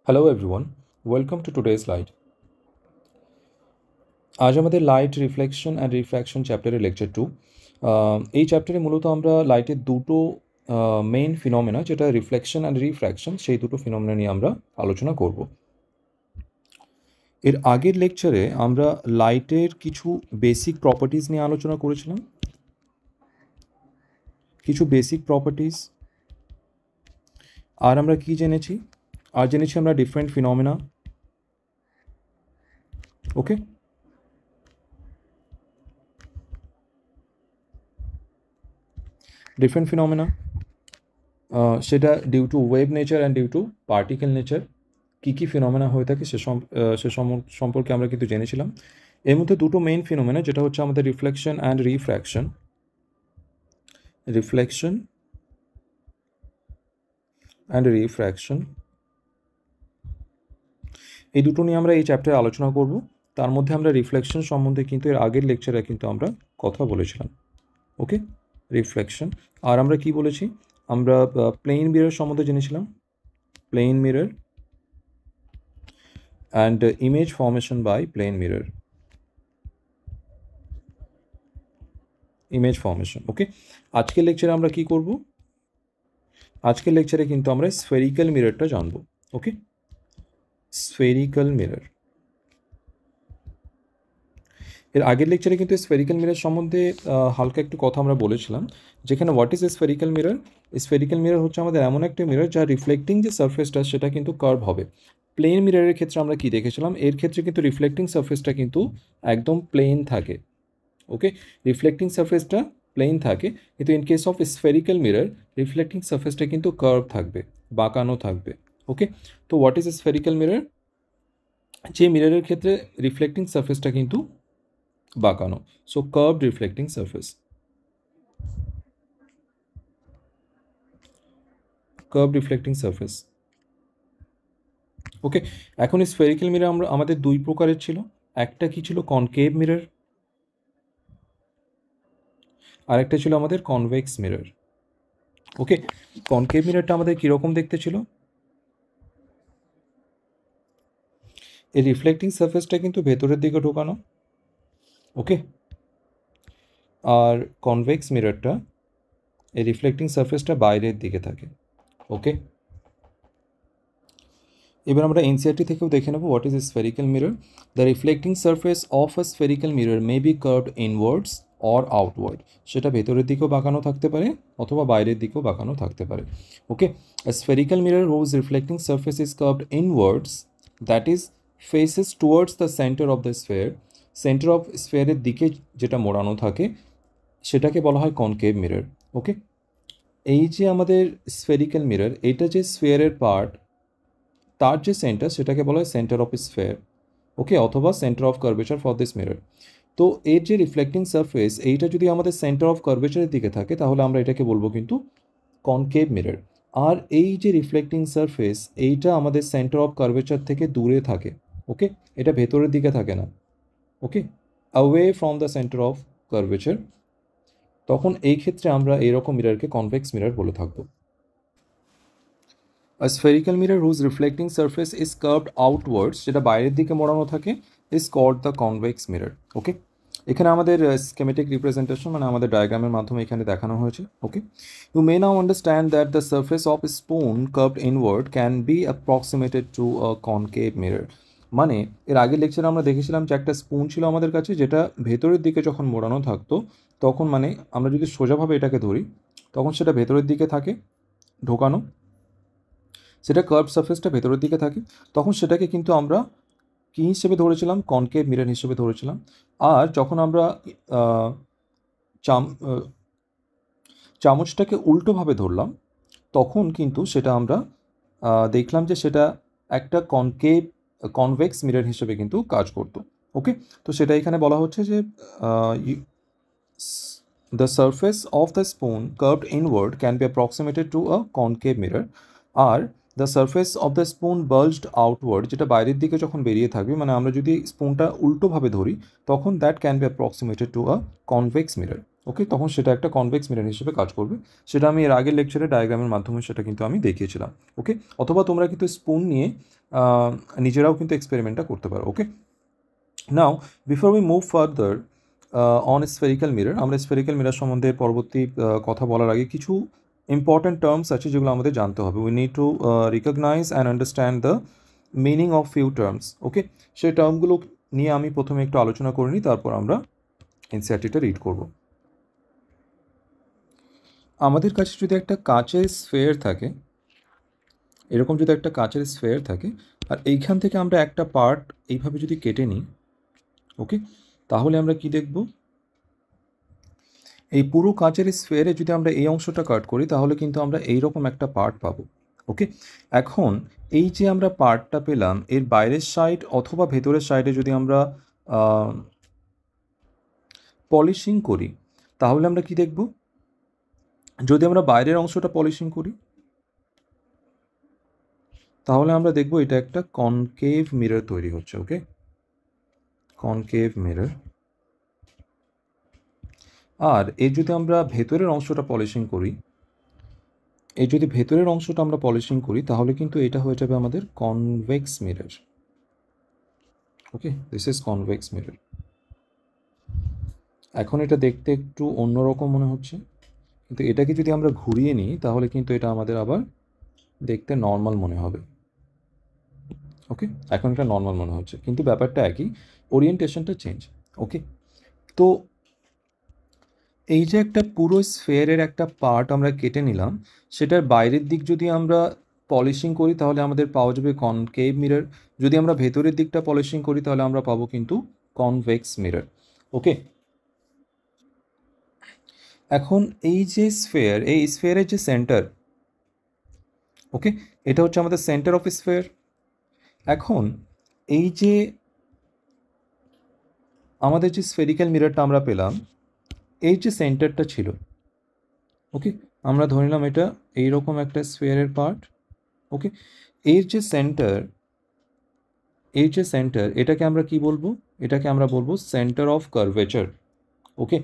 Hello everyone, welcome to today's light. আজ আমাদের light reflection and refraction চ্যাপ্টারের lecture 2। এই চ্যাপ্টারে মূলত আমরা লাইটের দুটো মেইন ফিনোমেনা, যেটা রিফ্লেকশন অ্যান্ড রিফ্র্যাকশন, সেই দুটো ফিনোমেনা নিয়ে আমরা আলোচনা করব। এর আগের লেকচারে আমরা লাইটের কিছু বেসিক প্রপার্টিজ নিয়ে আলোচনা করেছিলাম। আর আমরা কি জেনেছি? জেনেছি আমরা ডিফারেন্ট ফিনোমেনা। ওকে, ডিফারেন্ট ফিনোমেনা, সেটা due to wave nature and due to particle nature কী কী ফিনোমেনা হয়ে থাকে সে সম্পর্কে আমরা কিন্তু জেনেছিলাম। এর মধ্যে দুটো মেইন ফিনোমেনা, যেটা হচ্ছে আমাদের রিফ্লেকশন অ্যান্ড রিফ্র্যাকশন। এই দুটো নিয়ে আমরা এই চ্যাপ্টারে আলোচনা করব। তার মধ্যে আমরা রিফ্লেকশন সম্বন্ধে কিন্তু এর আগের লেকচারে কিন্তু আমরা কথা বলেছিলাম। ওকে, রিফ্লেকশন। আর আমরা কি বলেছি? আমরা প্লেন মিরর সম্বন্ধে জেনেছিলাম, plane mirror and image formation by plane mirror, image formation. Okay, আজকের লেকচারে আমরা কি করব? আজকের লেকচারে কিন্তু আমরা স্ফেরিক্যাল মিররটা জানবো। ওকে, স্ফেরিক্যাল মিরর। এর আগের লেকচারে কিন্তু স্ফেরিক্যাল মিরর সম্বন্ধে হালকা একটু কথা আমরা বলেছিলাম, যেখানে what is a spherical mirror. Spherical mirror হচ্ছে আমাদের এমন একটা মিরর যার রিফ্লেক্টিং যে সারফেসটা সেটা কিন্তু কার্ভ হবে। প্লেন মিররের ক্ষেত্রে আমরা কি দেখেছিলাম? এর ক্ষেত্রে কিন্তু রিফ্লেক্টিং সারফেসটা কিন্তু একদম প্লেন থাকে। ওকে, রিফ্লেক্টিং সারফেসটা প্লেন থাকে, কিন্তু in case of spherical mirror reflecting সারফেসটা কিন্তু কার্ভ থাকবে, বাঁকানো থাকবে। ওকে, তো what is a spherical mirror? যে মিররের ক্ষেত্রে রিফ্লেক্টিং সারফেসটা কিন্তু বাঁকানো, so curved reflecting surface, curved reflecting surface. Okay, এখন স্ফেরিক্যাল মিরর আমাদের দুই প্রকারের ছিল। একটা কি ছিল? কনকেভ মিরর, আর একটা ছিল আমাদের কনভেক্স মিরর। ওকে, কনকেভ মিররটা আমাদের কীরকম দেখতে ছিল? এই রিফ্লেক্টিং সারফেসটা কিন্তু ভেতরের দিকে ঢোকানো। ওকে, আর কনভেক্স মিররটা এই রিফ্লেক্টিং সারফেসটা বাইরের দিকে থাকে। ওকে, এবার আমরা এনসিআরটি থেকেও দেখে নেব what is a spherical mirror. The reflecting surface of a spherical mirror may be curved inwards or outward. সেটা ভেতরের দিকেও বাঁকানো থাকতে পারে অথবা বাইরের দিকেও বাঁকানো থাকতে পারে। ওকে, a spherical mirror whose reflecting surface is curved inwards, that is faces towards the center of the sphere, centre of স্ফেয়ারের দিকে যেটা মোড়ানো থাকে সেটাকে বলা হয় কনকেভ মিরর। ওকে, এই যে আমাদের স্ফেরিক্যাল মিরর, এটা যে স্ফেয়ারের পার্ট, তার যে সেন্টার সেটাকে বলা হয় সেন্টার অফ স্ফেয়ার। ওকে, অথবা centre of curvature for this mirror. তো এর যে রিফ্লেক্টিং সারফেস, এইটা যদি আমাদের সেন্টার অফ কার্ভেচারের দিকে থাকে তাহলে আমরা এটাকে বলবো কিন্তু কনকেভ মিরর। আর এই যে রিফ্লেক্টিং সারফেস, এইটা আমাদের সেন্টার অফ কার্ভেচার থেকে দূরে থাকে। ওকে, এটা ভেতরের দিকে থাকে না। Okay, away from the centre of curvature. তখন এই ক্ষেত্রে আমরা এইরকম মিররকে কনভেক্স মিরর বলে থাকবো। A spherical mirror whose reflecting surface is curved outwards, যেটা বাইরের দিকে মোড়ানো থাকে, is called the convex mirror. ওকে, এখানে আমাদের স্কেমেটিক রিপ্রেজেন্টেশন মানে আমাদের ডায়াগ্রামের মাধ্যমে এখানে দেখানো হয়েছে। Okay, you may now understand that the surface of spoon curved inward can be approximated to a concave mirror. মানে এর আগের লেকচারে আমরা দেখেছিলাম যে একটা স্পুন ছিল আমাদের কাছে, যেটা ভেতরের দিকে যখন মোড়ানো থাকতো তখন, মানে আমরা যদি সোজাভাবে এটাকে ধরি তখন সেটা ভেতরের দিকে থাকে ঢোকানো, সেটা কার্ভ সারফেসটা ভেতরের দিকে থাকে, তখন সেটাকে কিন্তু আমরা কী হিসেবে ধরেছিলাম? কনকেভ মিরর হিসেবে ধরেছিলাম। আর যখন আমরা চামচটাকে উল্টোভাবে ধরলাম তখন কিন্তু সেটা আমরা দেখলাম যে সেটা একটা কনভেক্স মিরর হিসেবে কিন্তু কাজ করতো। ওকে, তো সেটা এখানে বলা হচ্ছে যে the surface of the spoon curved inward can be approximated to a concave mirror. আর the surface of the spoon bulged outward, যেটা বাইরের দিকে যখন বেরিয়ে থাকবে, মানে আমরা যদি স্পুনটা উল্টোভাবে ধরি তখন that can be approximated to a convex mirror. Okay, তখন সেটা একটা কনভেক্স মিরর হিসেবে কাজ করবে। সেটা আমি এর আগের লেকচারে ডায়াগ্রামের মাধ্যমে সেটা কিন্তু আমি দেখিয়েছিলাম। ওকে, অথবা তোমরা কিন্তু স্পুন নিয়ে নিজেরাও কিন্তু এক্সপেরিমেন্টটা করতে পারো। Okay, now before we move further on spherical mirror, আমরা স্ফেরিক্যাল মিরর সম্বন্ধে পরবর্তী কথা বলার আগে কিছু ইম্পর্ট্যান্ট টার্মস আছে যেগুলো আমাদের জানতে হবে। We need to recognise and understand the meaning of few terms. Okay, সেই টার্মগুলো নিয়ে আমি প্রথমে একটু আলোচনা করে নিই, তারপর আমরা এনসিইআরটিটা রিড করব। আমাদের কাছে যদি একটা কাচের স্ফেয়ার থাকে, এরকম যদি একটা কাচের স্ফেয়ার থাকে, আর এইখান থেকে আমরা একটা পার্ট এইভাবে যদি কেটে নিই, ওকে, তাহলে আমরা কি দেখব, এই পুরো কাচের স্ফেয়ারে যদি আমরা এই অংশটা কাট করি তাহলে কিন্তু আমরা এইরকম একটা পার্ট পাবো। ওকে, এখন এই যে আমরা পার্টটা পেলাম, এর বাইরের সাইড অথবা ভেতরের সাইডে যদি আমরা পলিশিং করি তাহলে আমরা কি দেখব, যদি আমরা বাইরের অংশটা পলিশিং করি তাহলে আমরা দেখব এটা একটা কনকেভ মিরর তৈরি হচ্ছে। ওকে, কনকেভ মিরর। আর এর যদি আমরা ভেতরের অংশটা পলিশিং করি, এই যদি ভেতরের অংশটা আমরা পলিশিং করি তাহলে কিন্তু এটা হয়ে যাবে আমাদের convex mirror. Okay, this is convex mirror. এখন এটা দেখতে একটু অন্যরকম মনে হচ্ছে, কিন্তু এটাকে যদি আমরা ঘুরিয়ে নিই তাহলে কিন্তু এটা আমাদের আবার দেখতে নর্মাল মনে হবে। ওকে, এখন এটা নর্মাল মনে হচ্ছে, কিন্তু ব্যাপারটা একই, ওরিয়েন্টেশনটা চেঞ্জ। ওকে, তো এই যে একটা পুরো স্ফেয়ারের একটা পার্ট আমরা কেটে নিলাম, সেটার বাইরের দিক যদি আমরা পলিশিং করি তাহলে আমাদের পাওয়া যাবে কনকেভ মিরর। যদি আমরা ভেতরের দিকটা পলিশিং করি তাহলে আমরা পাবো কিন্তু কনভেক্স মিরর। ওকে, এখন এই যে স্ফেয়ার, এই স্ফেয়ারের যে সেন্টার, ওকে, এটা হচ্ছে আমাদের সেন্টার অফ স্ফেয়ার। এখন এই যে আমাদের যে স্ফেরিক্যাল মিররটা আমরা পেলাম, এই যে সেন্টারটা ছিল, ওকে, আমরা ধরে নিলাম এটা এইরকম একটা স্ফেয়ারের পার্ট। ওকে, এর যে সেন্টার, এই যে সেন্টার, এটাকে আমরা কি বলবো, এটাকে আমরা বলবো সেন্টার অফ কার্ভেচার। ওকে,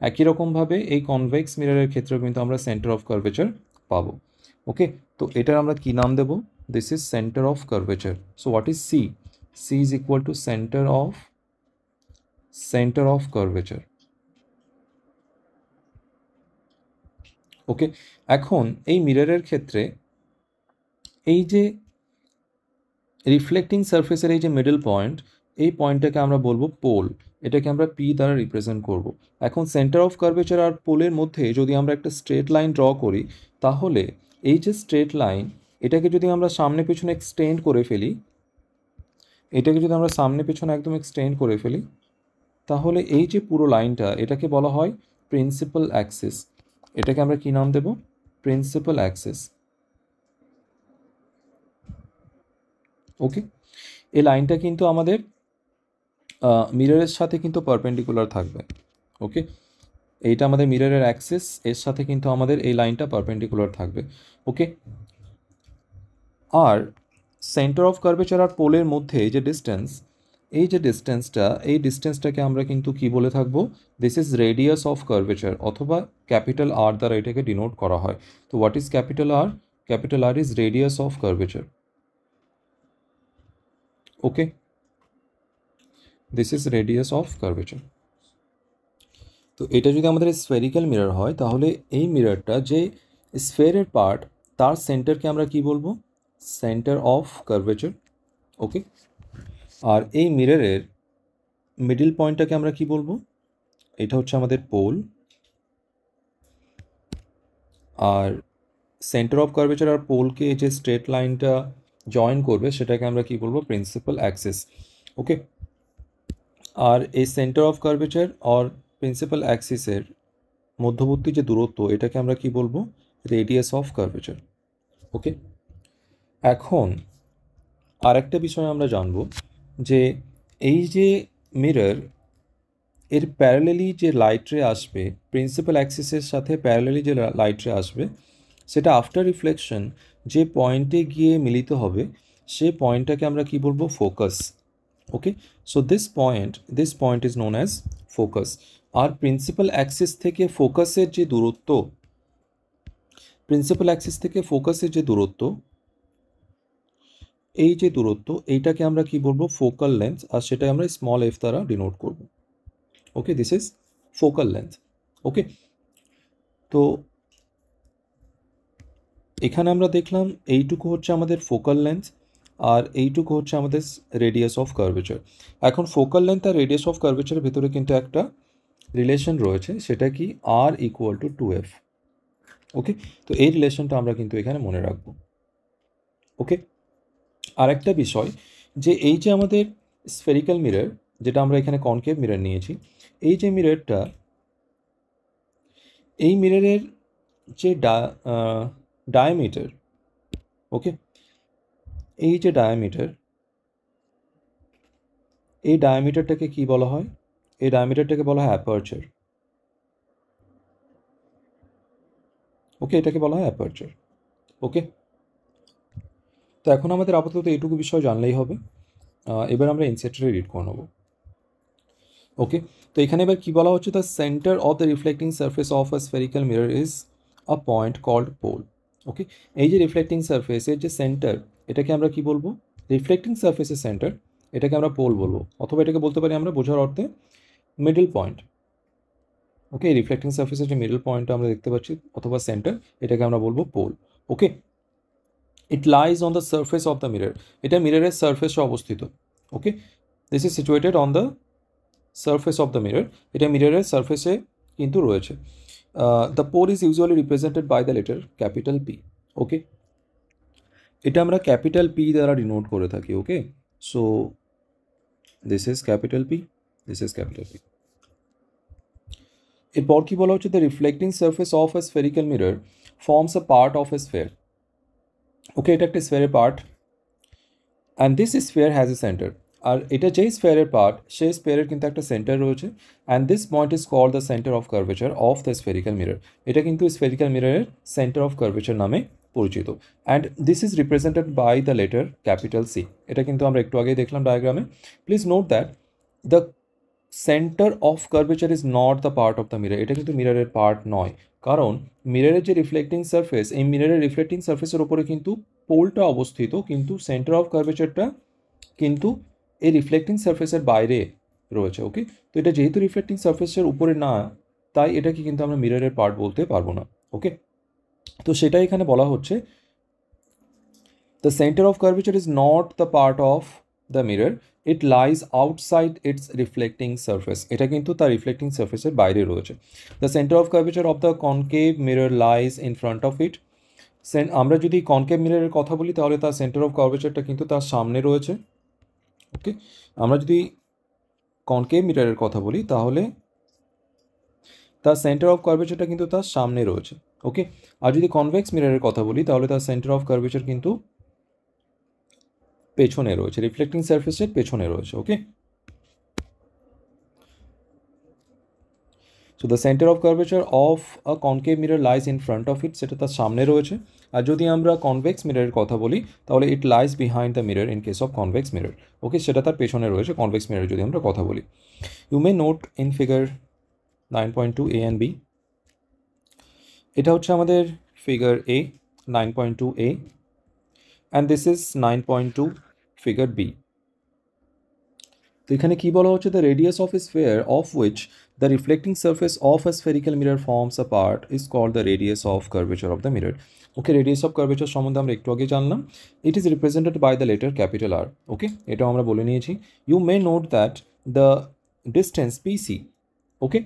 একই রকমভাবে এই কনভেক্স মিররের ক্ষেত্রেও কিন্তু আমরা সেন্টার অফ কার্ভেচার পাবো। ওকে, তো এটার আমরা কি নাম দেব, this is centre of curvature. So what is C, C is equal to centre of curvature. Okay, এখন এই মিররের ক্ষেত্রে এই যে রিফ্লেক্টিং সারফেসের এই যে মিডল পয়েন্ট, এই পয়েন্টটাকে আমরা বলবো পোল, এটাকে আমরা পি দ্বারা রিপ্রেজেন্ট করব। এখন সেন্টার অফ কার্ভেচার আর পোলের মধ্যে যদি আমরা একটা স্ট্রেট লাইন ড্র করি তাহলে এই যে স্ট্রেট লাইন, এটাকে যদি আমরা সামনে পেছনে এক্সটেন্ড করে ফেলি, এটাকে যদি আমরা সামনে পেছনে একদম এক্সটেন্ড করে ফেলি তাহলে এই যে পুরো লাইনটা, এটাকে বলা হয় প্রিন্সিপাল অ্যাক্সিস। এটাকে আমরা কি নাম দেব, প্রিন্সিপাল অ্যাক্সিস। ওকে, এই লাইনটা কিন্তু আমাদের মিররের সাথে কিন্তু পারপেন্ডিকুলার থাকবে। ওকে, এইটা আমাদের মিররের অ্যাক্সিস, এর সাথে কিন্তু আমাদের এই লাইনটা পারপেন্ডিকুলার থাকবে। ওকে, আর সেন্টার অফ কার্ভেচার আর পোলের মধ্যে এই যে ডিস্টেন্স, এই যে ডিস্টেন্সটা, এই ডিস্টেন্সটাকে আমরা কিন্তু কি বলে থাকবো, this is radius of curvature, অথবা ক্যাপিটাল আর দ্বারা এটাকে ডিনোট করা হয়। তো what is capital R, capital R is radius of curvature. Okay, this is radius of curvature. তো এটা যদি আমাদের স্ফেরিক্যাল মিরর হয় তাহলে এই মিররটা যে স্ফেয়ারের পার্ট, তার সেন্টারকে আমরা কি বলবো, সেন্টার অফ কার্ভেচার। ওকে, আর এই মিররের মিডল পয়েন্টটাকে আমরা কি বলবো, এটা হচ্ছে আমাদের পোল, আর সেন্টার অফ কার্ভেচার আর পোলকে যে স্ট্রেট লাইনটা জয়েন করবে সেটাকে আমরা কি বলবো, প্রিন্সিপাল অ্যাক্সিস। ওকে, আর এই সেন্টার অফ কার্ভেচার আর প্রিন্সিপাল অ্যাক্সিসের মধ্যবর্তী যে দূরত্ব, এটাকে আমরা কি বলবো, রেডিয়াস অফ কার্ভেচার। ওকে, এখন আরেকটা বিষয় আমরা জানবো যে এই যে মিরর, এর প্যারালেলি যে লাইট রে আসবে, প্রিন্সিপাল অ্যাক্সিসের সাথে প্যারালেলি যে লাইট রে আসবে, সেটা আফটার রিফ্লেকশন যে পয়েন্টে গিয়ে মিলিত হবে সে পয়েন্টটাকে আমরা কি বলবো, focus. Okay, so this point is known as focus. আর প্রিন্সিপাল অ্যাক্সিস থেকে ফোকাসের যে দূরত্ব, এই যে দূরত্ব, এইটাকে আমরা কি বলবো? ফোকাল লেন্থ, আর সেটা আমরা স্মল এফ দ্বারা ডিনোট করব। ওকে, দিস ইজ ফোকাল লেন্থ। ওকে, তো এখানে আমরা দেখলাম এইটুকু হচ্ছে আমাদের ফোকাল লেন্থ, আর এইটুকু হচ্ছে আমাদের রেডিয়াস অফ কার্ভেচার। এখন ফোকাল লেন্থ আর রেডিয়াস অফ কার্ভেচারের ভিতরে কিন্তু একটা রিলেশন রয়েছে, সেটা কি? আর ইকুয়াল টু 2f। ওকে, তো এই রিলেশনটা আমরা কিন্তু এখানে মনে রাখবো। ওকে, আর একটা বিষয়, যে এই যে আমাদের স্ফেরিক্যাল মিরর, যেটা আমরা এখানে কনকেভ মিরর নিয়েছি, এই যে মিররটা, এই মিররের যে ডায়ামিটার, ওকে, এই যে ডায়ামিটার, এই ডায়ামিটারটাকে কি বলা হয়? এই ডায়ামিটারটাকে বলা হয় অ্যাপারচার। ওকে, এটাকে বলা হয় অ্যাপারচার। ওকে, তো এখন আমাদের আপাতত এইটুকু বিষয় জানলেই হবে। এবার আমরা এনসিইআরটি রিড করে নেব। ওকে, তো এখানে এবার কি বলা হচ্ছে? The centre of the reflecting surface of a spherical mirror is a point called pole. Okay, এই যে রিফ্লেক্টিং সারফেসের যে সেন্টার, এটাকে আমরা কি বলবো? রিফ্লেক্টিং সারফেসের সেন্টার, এটাকে আমরা পোল বলবো, অথবা এটাকে বলতে পারি আমরা বোঝার অর্থে মিডল পয়েন্ট। ওকে, রিফ্লেক্টিং সারফেসের যে মিডল পয়েন্টটা আমরা দেখতে পাচ্ছি অথবা সেন্টার, এটাকে আমরা বলবো pole. Okay, it lies on the surface of the mirror, এটা মিররের সারফেসে অবস্থিত। Okay, this is situated on the surface of the mirror, এটা মিররের সারফেসে কিন্তু রয়েছে। The pole is usually represented by the letter capital P. Okay, এটা আমরা ক্যাপিটাল পি দ্বারা ডিনোট করে থাকি। Okay, so this is capital P, this is capital P. এরপর কি বলা হচ্ছে? The reflecting surface of A spherical mirror forms a part of a sphere. Okay, এটা একটা স্ফেয়ারের part, and this sphere has a centre, আর এটা যেই স্ফেয়ারের পার্ট, সেই স্ফেয়ারের কিন্তু একটা সেন্টার রয়েছে, and this point is called the centre of curvature of the spherical mirror. এটা কিন্তু স্ফেরিক্যাল মিররের সেন্টার অফ কার্ভেচার নামে পরিচিত, and this is represented by the letter capital C. এটা কিন্তু আমরা একটু আগেই দেখলাম ডায়াগ্রামে। Please note that the centre of curvature is not the part of the mirror, এটা কিন্তু মিররের পার্ট নয়, কারণ মিররের যে রিফ্লেক্টিং সারফেস, এই মিররের রিফ্লেক্টিং সারফেসের উপরে কিন্তু পোলটা অবস্থিত, কিন্তু সেন্টার অফ কার্ভেচারটা কিন্তু এই রিফ্লেক্টিং সারফেসের বাইরে রয়েছে। ওকে, তো এটা যেহেতু রিফ্লেক্টিং সারফেসের উপরে না, তাই এটাকে কিন্তু আমরা মিররের পার্ট বলতে পারবো না। ওকে, তো সেটাই এখানে বলা হচ্ছে, the centre of curvature is not the part of the mirror, it lies outside it's reflecting surface, এটা কিন্তু তার রিফ্লেক্টিং সারফেসের বাইরে রয়েছে। The centre of curvature of the concave mirror lies in front of ইট। আমরা যদি কনকেভ মিররের কথা বলি, তাহলে তার সেন্টার অফ কার্ভেচারটা কিন্তু তার সামনে রয়েছে। ওকে, আমরা যদি কনকেভ মিররের কথা বলি, তাহলে তার সেন্টার অফ কার্ভেচারটা কিন্তু তার সামনে রয়েছে। ওকে, আর যদি কনভেক্স মিররের কথা বলি, তাহলে তার সেন্টার অফ কার্ভেচার কিন্তু পেছনে রয়েছে, রিফ্লেক্টিং সারফেসের পেছনে রয়েছে। Okay, so the centre of curvature of a concave mirror lies in front of it, সেটা তার সামনে রয়েছে। আর যদি আমরা কনভেক্স মিররের কথা বলি, তাহলে it lies behind the mirror in case of convex mirror. Okay, সেটা তার পেছনে রয়েছে কনভেক্স মিরর যদি আমরা কথা বলি। You may note in figure 9.2 A and B, এটা হচ্ছে আমাদের figure A 9.2 A, and this is 9.2 figure B. তো এখানে কি বলা হচ্ছে? The radius of a sphere of which the reflecting surface of a spherical mirror forms a part is called the radius of curvature of the mirror. Okay, radius of curvature সম্বন্ধে আমরা একটু আগে জানলাম। It is represented by the letter capital R. Okay, এটাও আমরা বলে নিয়েছি। You may note that the distance PC, okay,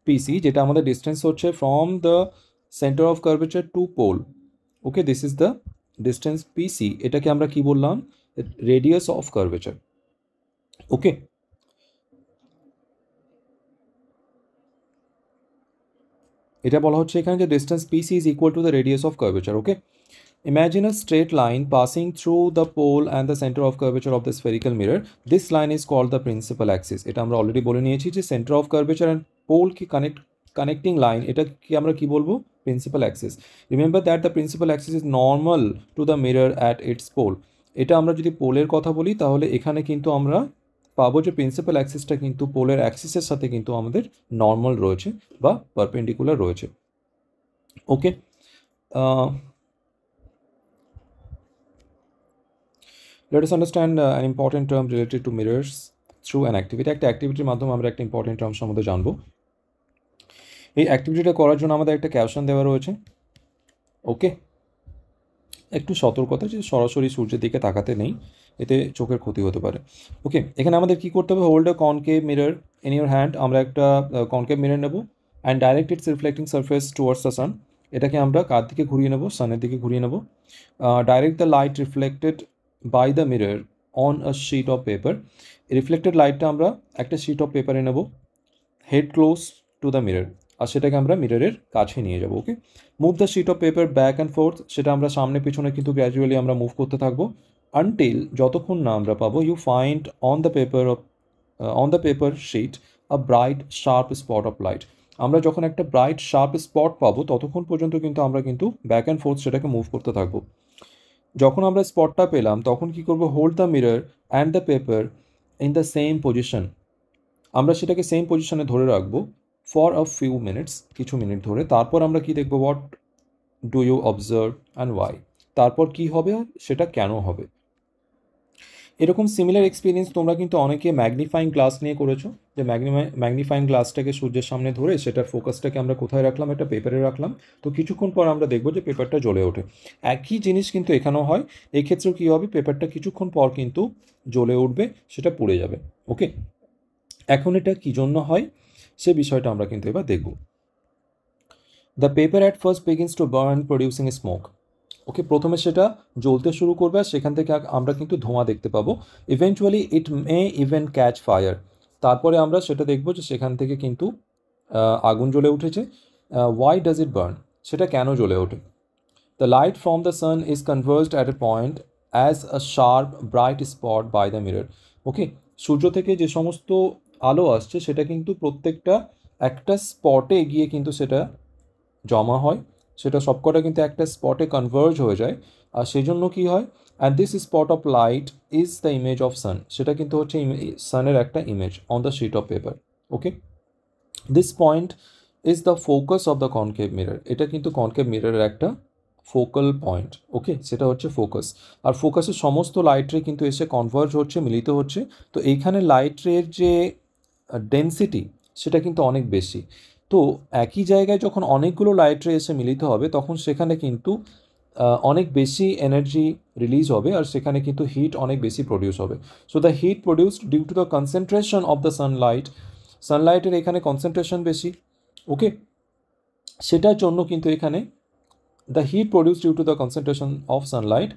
PC যেটা আমাদের ডিস্টেন্স হচ্ছে from the centre of curvature to pole. Okay, this is the distance PC, এটাকে আমরা কি বললাম? Radius of curvature. ওকে, এটা বলা হচ্ছে এখানে যে distance PC is equal to the radius of curvature. Okay, imagine a straight line passing through the pole and the center of curvature of the spherical mirror. This line is called the principal axis. এটা আমরা already বলে নিয়েছি যে centre of curvature and pole কি connecting line, এটা কি আমরা কি বলবো? Principal axis. Remember that the principal axis is normal to the mirror at its pole. এটা আমরা যদি পোলের কথা বলি, তাহলে এখানে কিন্তু আমরা পাবো যে প্রিন্সিপাল অ্যাক্সিসটা কিন্তু পোলের অ্যাক্সিসের সাথে কিন্তু আমাদের নর্মাল রয়েছে বা পারপেন্ডিকুলার রয়েছে। ওকে, let us understand an important term related to mirrors through an activity. একটা অ্যাক্টিভিটির মাধ্যমে আমরা একটা ইম্পর্টেন্ট টার্ম সম্বন্ধে জানবো। এই অ্যাক্টিভিটিটা করার জন্য আমাদের একটা ক্যাপশন দেওয়া রয়েছে। ওকে, একটু সতর্কতা যে সরাসরি সূর্যের দিকে তাকাতে নেই, এতে চোখের ক্ষতি হতে পারে। ওকে, এখানে আমাদের কি করতে হবে, hold a concave mirror in your hand. আমরা একটা কনকেভ মিরর নেব and direct it's reflecting surface towards the sun. এটাকে আমরা কার দিকে ঘুরিয়ে নেব, সানের দিকে ঘুরিয়ে নেব। Direct the light reflected by the mirror on a sheet of paper. Reflected লাইটটা আমরা একটা শিট অফ পেপারে নেব, held close to the mirror, আর সেটাকে আমরা মিররের কাছে নিয়ে যাব। Okay, move the sheet of paper back and forth. সেটা আমরা সামনে পিছনে কিন্তু গ্র্যাজুয়ালি আমরা মুভ করতে থাকবো আনটিল যতক্ষণ না আমরা পাবো you find on the paper sheet a bright sharp spot of light. আমরা যখন একটা ব্রাইট শার্প স্পট পাবো ততক্ষণ পর্যন্ত কিন্তু আমরা কিন্তু ব্যাক অ্যান্ড ফোর্থ সেটাকে মুভ করতে থাকবো। যখন আমরা স্পটটা পেলাম তখন কি করবো, hold the mirror and the paper in the same position. আমরা সেটাকে সেম পজিশনে ধরে রাখবো ফর আ ফিউ মিনিটস, কিছু মিনিট ধরে। তারপর আমরা কি দেখবো, what do you observe and why. তারপর কি হবে, সেটা কেন হবে। এরকম সিমিলার এক্সপিরিয়েন্স তোমরা কিন্তু অনেকে ম্যাগনিফাইং গ্লাস নিয়ে করেছো, যে ম্যাগনিফাইং গ্লাসটাকে সূর্যের সামনে ধরে সেটার ফোকাসটাকে আমরা কোথায় রাখলাম, একটা পেপারে রাখলাম। তো কিছুক্ষণ পর আমরা দেখবো যে পেপারটা জ্বলে ওঠে। একই জিনিস কিন্তু এখানেও হয়। এক্ষেত্রেও কী হবে, পেপারটা কিছুক্ষণ পর কিন্তু জ্বলে উঠবে, সেটা পুড়ে যাবে। ওকে, এখন এটা কী জন্য হয় সে বিষয়টা আমরা কিন্তু এবার দেখব। The paper at first begins to burn producing smoke. Okay, প্রথমে সেটা জ্বলতে শুরু করবে আর সেখান থেকে আমরা কিন্তু ধোঁয়া দেখতে পাবো। ইভেনচুয়ালি ইট মে ইভেন ক্যাচ ফায়ার। তারপরে আমরা সেটা দেখবো যে সেখান থেকে কিন্তু আগুন জ্বলে উঠেছে। ওয়াই ডাজ ইট বার্ন, সেটা কেন জ্বলে ওঠে। The light from the sun is converged at a point as a sharp bright spot by the mirror. Okay, সূর্য থেকে যে সমস্ত আলো আসছে সেটা কিন্তু প্রত্যেকটা একটা স্পটে গিয়ে কিন্তু সেটা জমা হয়, সেটা সবকটা কিন্তু একটা স্পটে কনভার্জ হয়ে যায়। আর সেই জন্য কী হয়, and this spot of light is the image of sun. সেটা কিন্তু হচ্ছে সানের একটা image on the sheet of paper. Okay, this point is the focus of the concave mirror. এটা কিন্তু কনকেভ মিররের একটা ফোকাল পয়েন্ট। ওকে, সেটা হচ্ছে ফোকাস। আর ফোকাসের সমস্ত লাইট রে কিন্তু এসে কনভার্জ হচ্ছে, মিলিত হচ্ছে। তো এইখানে লাইট রের যে ডেন্সিটি সেটা কিন্তু অনেক বেশি। তো একই জায়গায় যখন অনেকগুলো লাইট রে এসে মিলিত হবে তখন সেখানে কিন্তু অনেক বেশি এনার্জি রিলিজ হবে আর সেখানে কিন্তু হিট অনেক বেশি প্রডিউস হবে। So the heat produced due to the concentration of the সানলাইটের এখানে কনসেন্ট্রেশন বেশি। ওকে, সেটার জন্য কিন্তু এখানে the heat produce due to the concentration of sunlight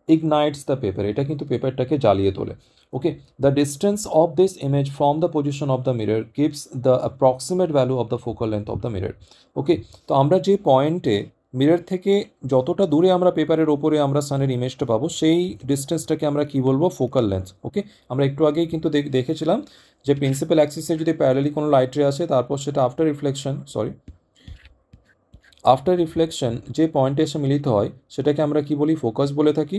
ignites the paper, এটা কিন্তু পেপারটাকে জ্বালিয়ে তোলে। Okay, the distance of this image from the position of the mirror gives the approximate value of the focal length of the mirror. Okay, তো আমরা যে পয়েন্টে mirror থেকে যতটা দূরে আমরা পেপারের ওপরে আমরা সানের ইমেজটা পাবো সেই ডিস্টেন্সটাকে আমরা কি বলবো, ফোকাল লেন্থ। ওকে, আমরা একটু আগেই কিন্তু দেখেছিলাম যে প্রিন্সিপাল অ্যাক্সিসে যদি প্যারালালি কোনো লাইট রে আসে তারপর সেটা আফটার রিফ্লেকশন যে পয়েন্টে এসে মিলিত হয় সেটাকে আমরা কি বলি, ফোকাস বলে থাকি।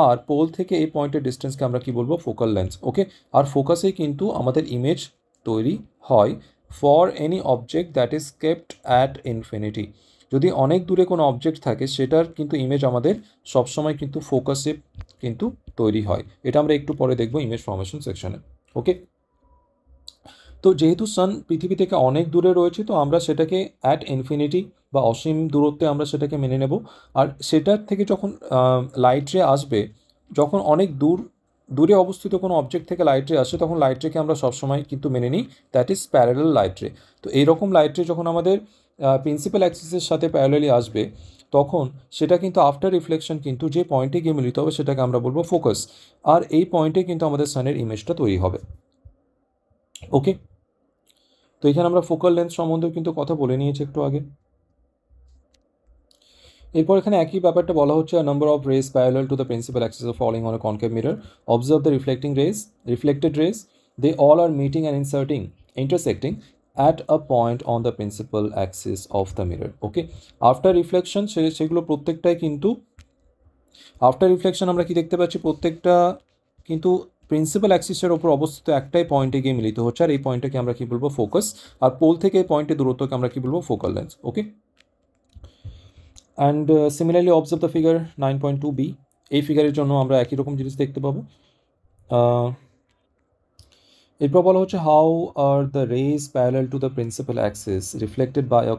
আর পোল থেকে এই পয়েন্টের ডিস্টেন্সকে আমরা কি বলবো, ফোকাল লেন্থ। ওকে, আর ফোকাসেই কিন্তু আমাদের ইমেজ তৈরি হয় for any object that is kept at infinity. যদি অনেক দূরে কোনো অবজেক্ট থাকে সেটার কিন্তু ইমেজ আমাদের সবসময় কিন্তু ফোকাসে কিন্তু তৈরি হয়। এটা আমরা একটু পরে দেখবো ইমেজ ফর্মেশন সেকশনে। ওকে, তো যেহেতু সান পৃথিবী থেকে অনেক দূরে রয়েছে তো আমরা সেটাকে অ্যাট ইনফিনিটি বা অসীম দূরত্বে আমরা সেটাকে মেনে নেব। আর সেটার থেকে যখন লাইট রে আসবে, যখন অনেক দূরে অবস্থিত কোনো অবজেক্ট থেকে লাইট রে আসে তখন লাইট রেকে আমরা সবসময় কিন্তু মেনে নিই দ্যাট ইজ প্যারালাল লাইট রে। তো এইরকম লাইট রে যখন আমাদের প্রিন্সিপাল অ্যাক্সিসের সাথে প্যারালালি আসবে তখন সেটা কিন্তু আফটার রিফ্লেকশন কিন্তু যে পয়েন্টে গিয়ে মিলিত হবে সেটাকে আমরা বলবো ফোকাস। আর এই পয়েন্টে কিন্তু আমাদের সানের ইমেজটা তৈরি হবে। ওকে, তো এখানে আমরা ফোকাল লেন্থ সম্বন্ধেও কিন্তু কথা বলে নিয়েছি একটু আগে। এরপর এখানে একই ব্যাপারটা বলা হচ্ছে, number of rays parallel to the principal axis of falling on a concave mirror, observe the reflected rays, they all are meeting and intersecting at a point on the principal axis of the mirror. Okay, after reflection সেগুলো প্রত্যেকটাই কিন্তু after reflection আমরা কি দেখতে পাচ্ছি, প্রত্যেকটা কিন্তু principal অ্যাক্সিসের ওপর অবস্থিত একটাই পয়েন্টে গিয়ে মিলিত হচ্ছে, আর এই পয়েন্টটাকে আমরা কি বলবো? ফোকাস। আর পোল থেকে এই পয়েন্টের দূরত্বকে আমরা কি বলবো? Focal length. Okay, and similarly observe the figure 9.2b। এই ফিগারের জন্য আমরা একই রকম জিনিস দেখতে পাবো। এরপর বলা হচ্ছে how are the rays parallel to the principal axis reflected by a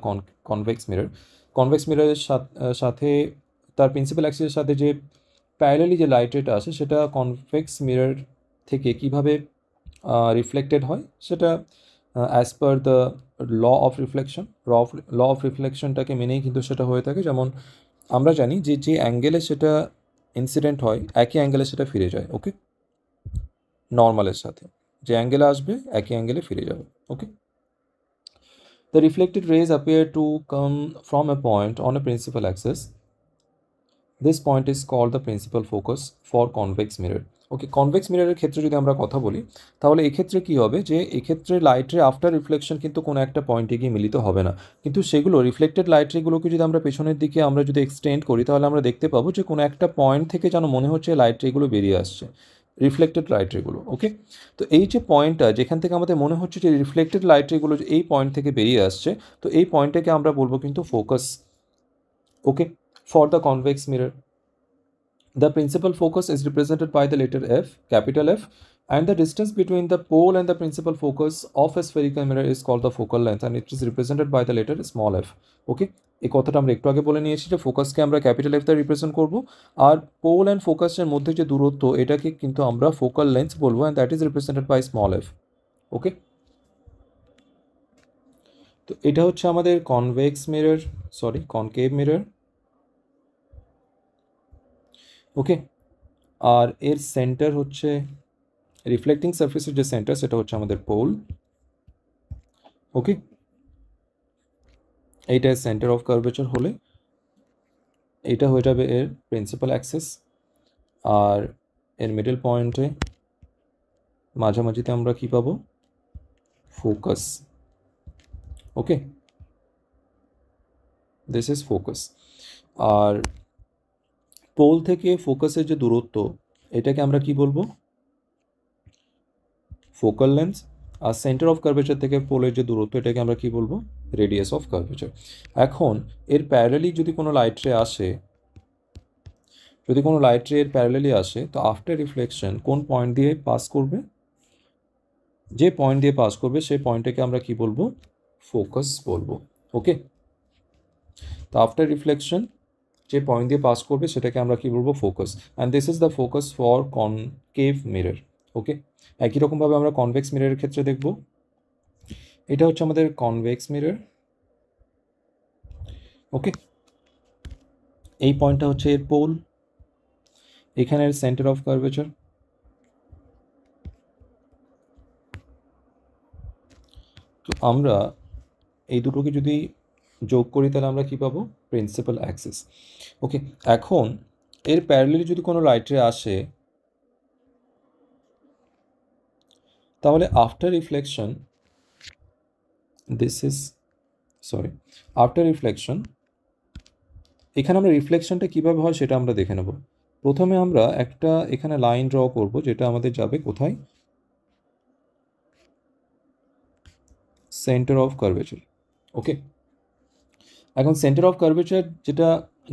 convex mirror. Convex মিররের সাথে তার প্রিন্সিপাল অ্যাক্সিসের সাথে যে প্যারালালি যে লাইট রেটা আসে সেটা কনভেক্স মিরর থেকে কিভাবে রিফ্লেক্টেড হয় সেটা as per the law of reflection, law of রিফ্লেকশনটাকে মেনেই কিন্তু সেটা হয়ে থাকে। যেমন আমরা জানি যে যে অ্যাঙ্গেলে সেটা ইনসিডেন্ট হয় একই অ্যাঙ্গেলে সেটা ফিরে যায়। ওকে, নর্মালের সাথে যে অ্যাঙ্গেলে আসবে একই অ্যাঙ্গেলে ফিরে যাবে। Okay, the reflected rays appear to come from a point on a principal axis. This point is called the principal focus for convex mirror. Okay, convex মিররের ক্ষেত্রে যদি আমরা কথা বলি তাহলে এক্ষেত্রে কী হবে, যে এক্ষেত্রে লাইট রে আফটার রিফ্লেকশন কিন্তু কোনো একটা পয়েন্টে গিয়ে মিলিত হবে না, কিন্তু সেগুলো রিফ্লেক্টেড লাইট রেগুলোকে যদি আমরা পেছনের দিকে আমরা যদি এক্সটেন্ড করি তাহলে আমরা দেখতে পাবো যে কোনো একটা পয়েন্ট থেকে যেন মনে হচ্ছে লাইট রেগুলো বেরিয়ে আসছে, রিফ্লেক্টেড লাইট রেগুলো। ওকে, তো এই যে পয়েন্টটা যেখান থেকে আমাদের মনে হচ্ছে যে রিফ্লেক্টেড লাইট রেগুলো এই পয়েন্ট থেকে বেরিয়ে আসছে, তো এই পয়েন্টটাকে আমরা বলবো কিন্তু focus. Okay, for the convex mirror, the principal focus is represented by the letter F, capital F, and the distance between the pole and the principal focus of a spherical mirror is called the focal length, and it is represented by the letter small f. Okay, এই কথাটা আমরা একটু আগে বলে নিয়েছি যে ফোকাসকে আমরা capital F দ্বারা রিপ্রেজেন্ট করব, আর পোল অ্যান্ড ফোকাসের মধ্যে যে দূরত্ব এটাকে কিন্তু আমরা ফোকাল লেন্থ বলবো, and that is represented by small F. Okay, তো এটা হচ্ছে আমাদের convex mirror, concave mirror. Okay, আর এর সেন্টার হচ্ছে রিফ্লেক্টিং সারফেসের যে সেন্টার সেটা হচ্ছে আমাদের পোল। ওকে, এইটা সেন্টার অফ কার্ভেচার হলে এটা হয়ে যাবে এর প্রিন্সিপাল অ্যাক্সিস, আর এর মিডল পয়েন্টে মাঝামাঝিতে আমরা কি পাবো? Focus. Okay, this is focus. আর পোল থেকে ফোকাসের যে দূরত্ব এটাকে আমরা কি বলবো? Focal length. আর সেন্টার অফ কার্ভেচার থেকে পোলের যে দূরত্ব এটাকে আমরা কি বলবো? Radius of curvature. এখন এর প্যারালালি যদি কোনো লাইট রে আসে, এর প্যারালালি আসে, তো আফটার রিফ্লেকশন কোন পয়েন্ট দিয়ে পাস করবে? যে পয়েন্ট দিয়ে পাস করবে সেই পয়েন্টটাকে আমরা কি বলবো? ফোকাস বলবো। ওকে, তো আফটার রিফ্লেকশন যে পয়েন্ট দিয়ে পাস করবে সেটাকে আমরা কি বলবো? Focus, and this is the focus for concave mirror. Okay, একই রকমভাবে আমরা কনভেক্স মিররের ক্ষেত্রে দেখব। এটা হচ্ছে আমাদের কনভেক্স মিরর। ওকে, এই পয়েন্টটা হচ্ছে এর পোল, এখানের সেন্টার অফ কার্ভেচার। তো আমরা এই দুটোকে যদি যোগ করি তাহলে আমরা কি পাবো? Principal axis. ওকে, এখন এর প্যারালালি যদি কোনো লাইট রে আসে তাহলে আফটার রিফ্লেকশন এখানে আমরা রিফ্লেকশনটা কীভাবে হয় সেটা আমরা দেখে নেব। প্রথমে আমরা একটা এখানে লাইন ড্র করব যেটা আমাদের যাবে কোথায়? Centre of curvature. ওকে, এখন সেন্টার অফ কার্ভেচার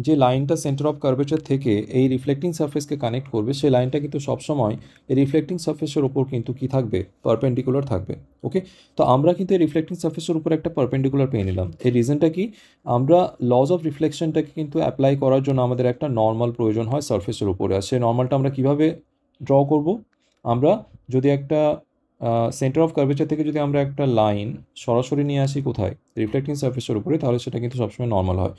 যে লাইনটা সেন্টার অফ কার্ভেচার থেকে এই রিফ্লেক্টিং সারফেসকে কানেক্ট করবে সেই লাইনটা কিন্তু সবসময় এই রিফ্লেক্টিং সারফেসের ওপর কিন্তু কি থাকবে? পারপেন্ডিকুলার থাকবে। ওকে, তো আমরা কিন্তু এই রিফ্লেক্টিং সারফেসের উপর একটা পারপেন্ডিকুলার পেয়ে নিলাম। এই রিজনটা কি? আমরা লজ অফ রিফ্লেকশনটাকে কিন্তু অ্যাপ্লাই করার জন্য আমাদের একটা নর্মাল প্রয়োজন হয় সারফেসের উপরে, আর সেই নর্মালটা আমরা কীভাবে ড্র করব? আমরা যদি একটা সেন্টার অফ কার্ভেচার থেকে যদি আমরা একটা লাইন সরাসরি নিয়ে আসি কোথায়? রিফ্লেক্টিং সারফেসের উপরে, তাহলে সেটা কিন্তু সবসময় নর্মাল হয়।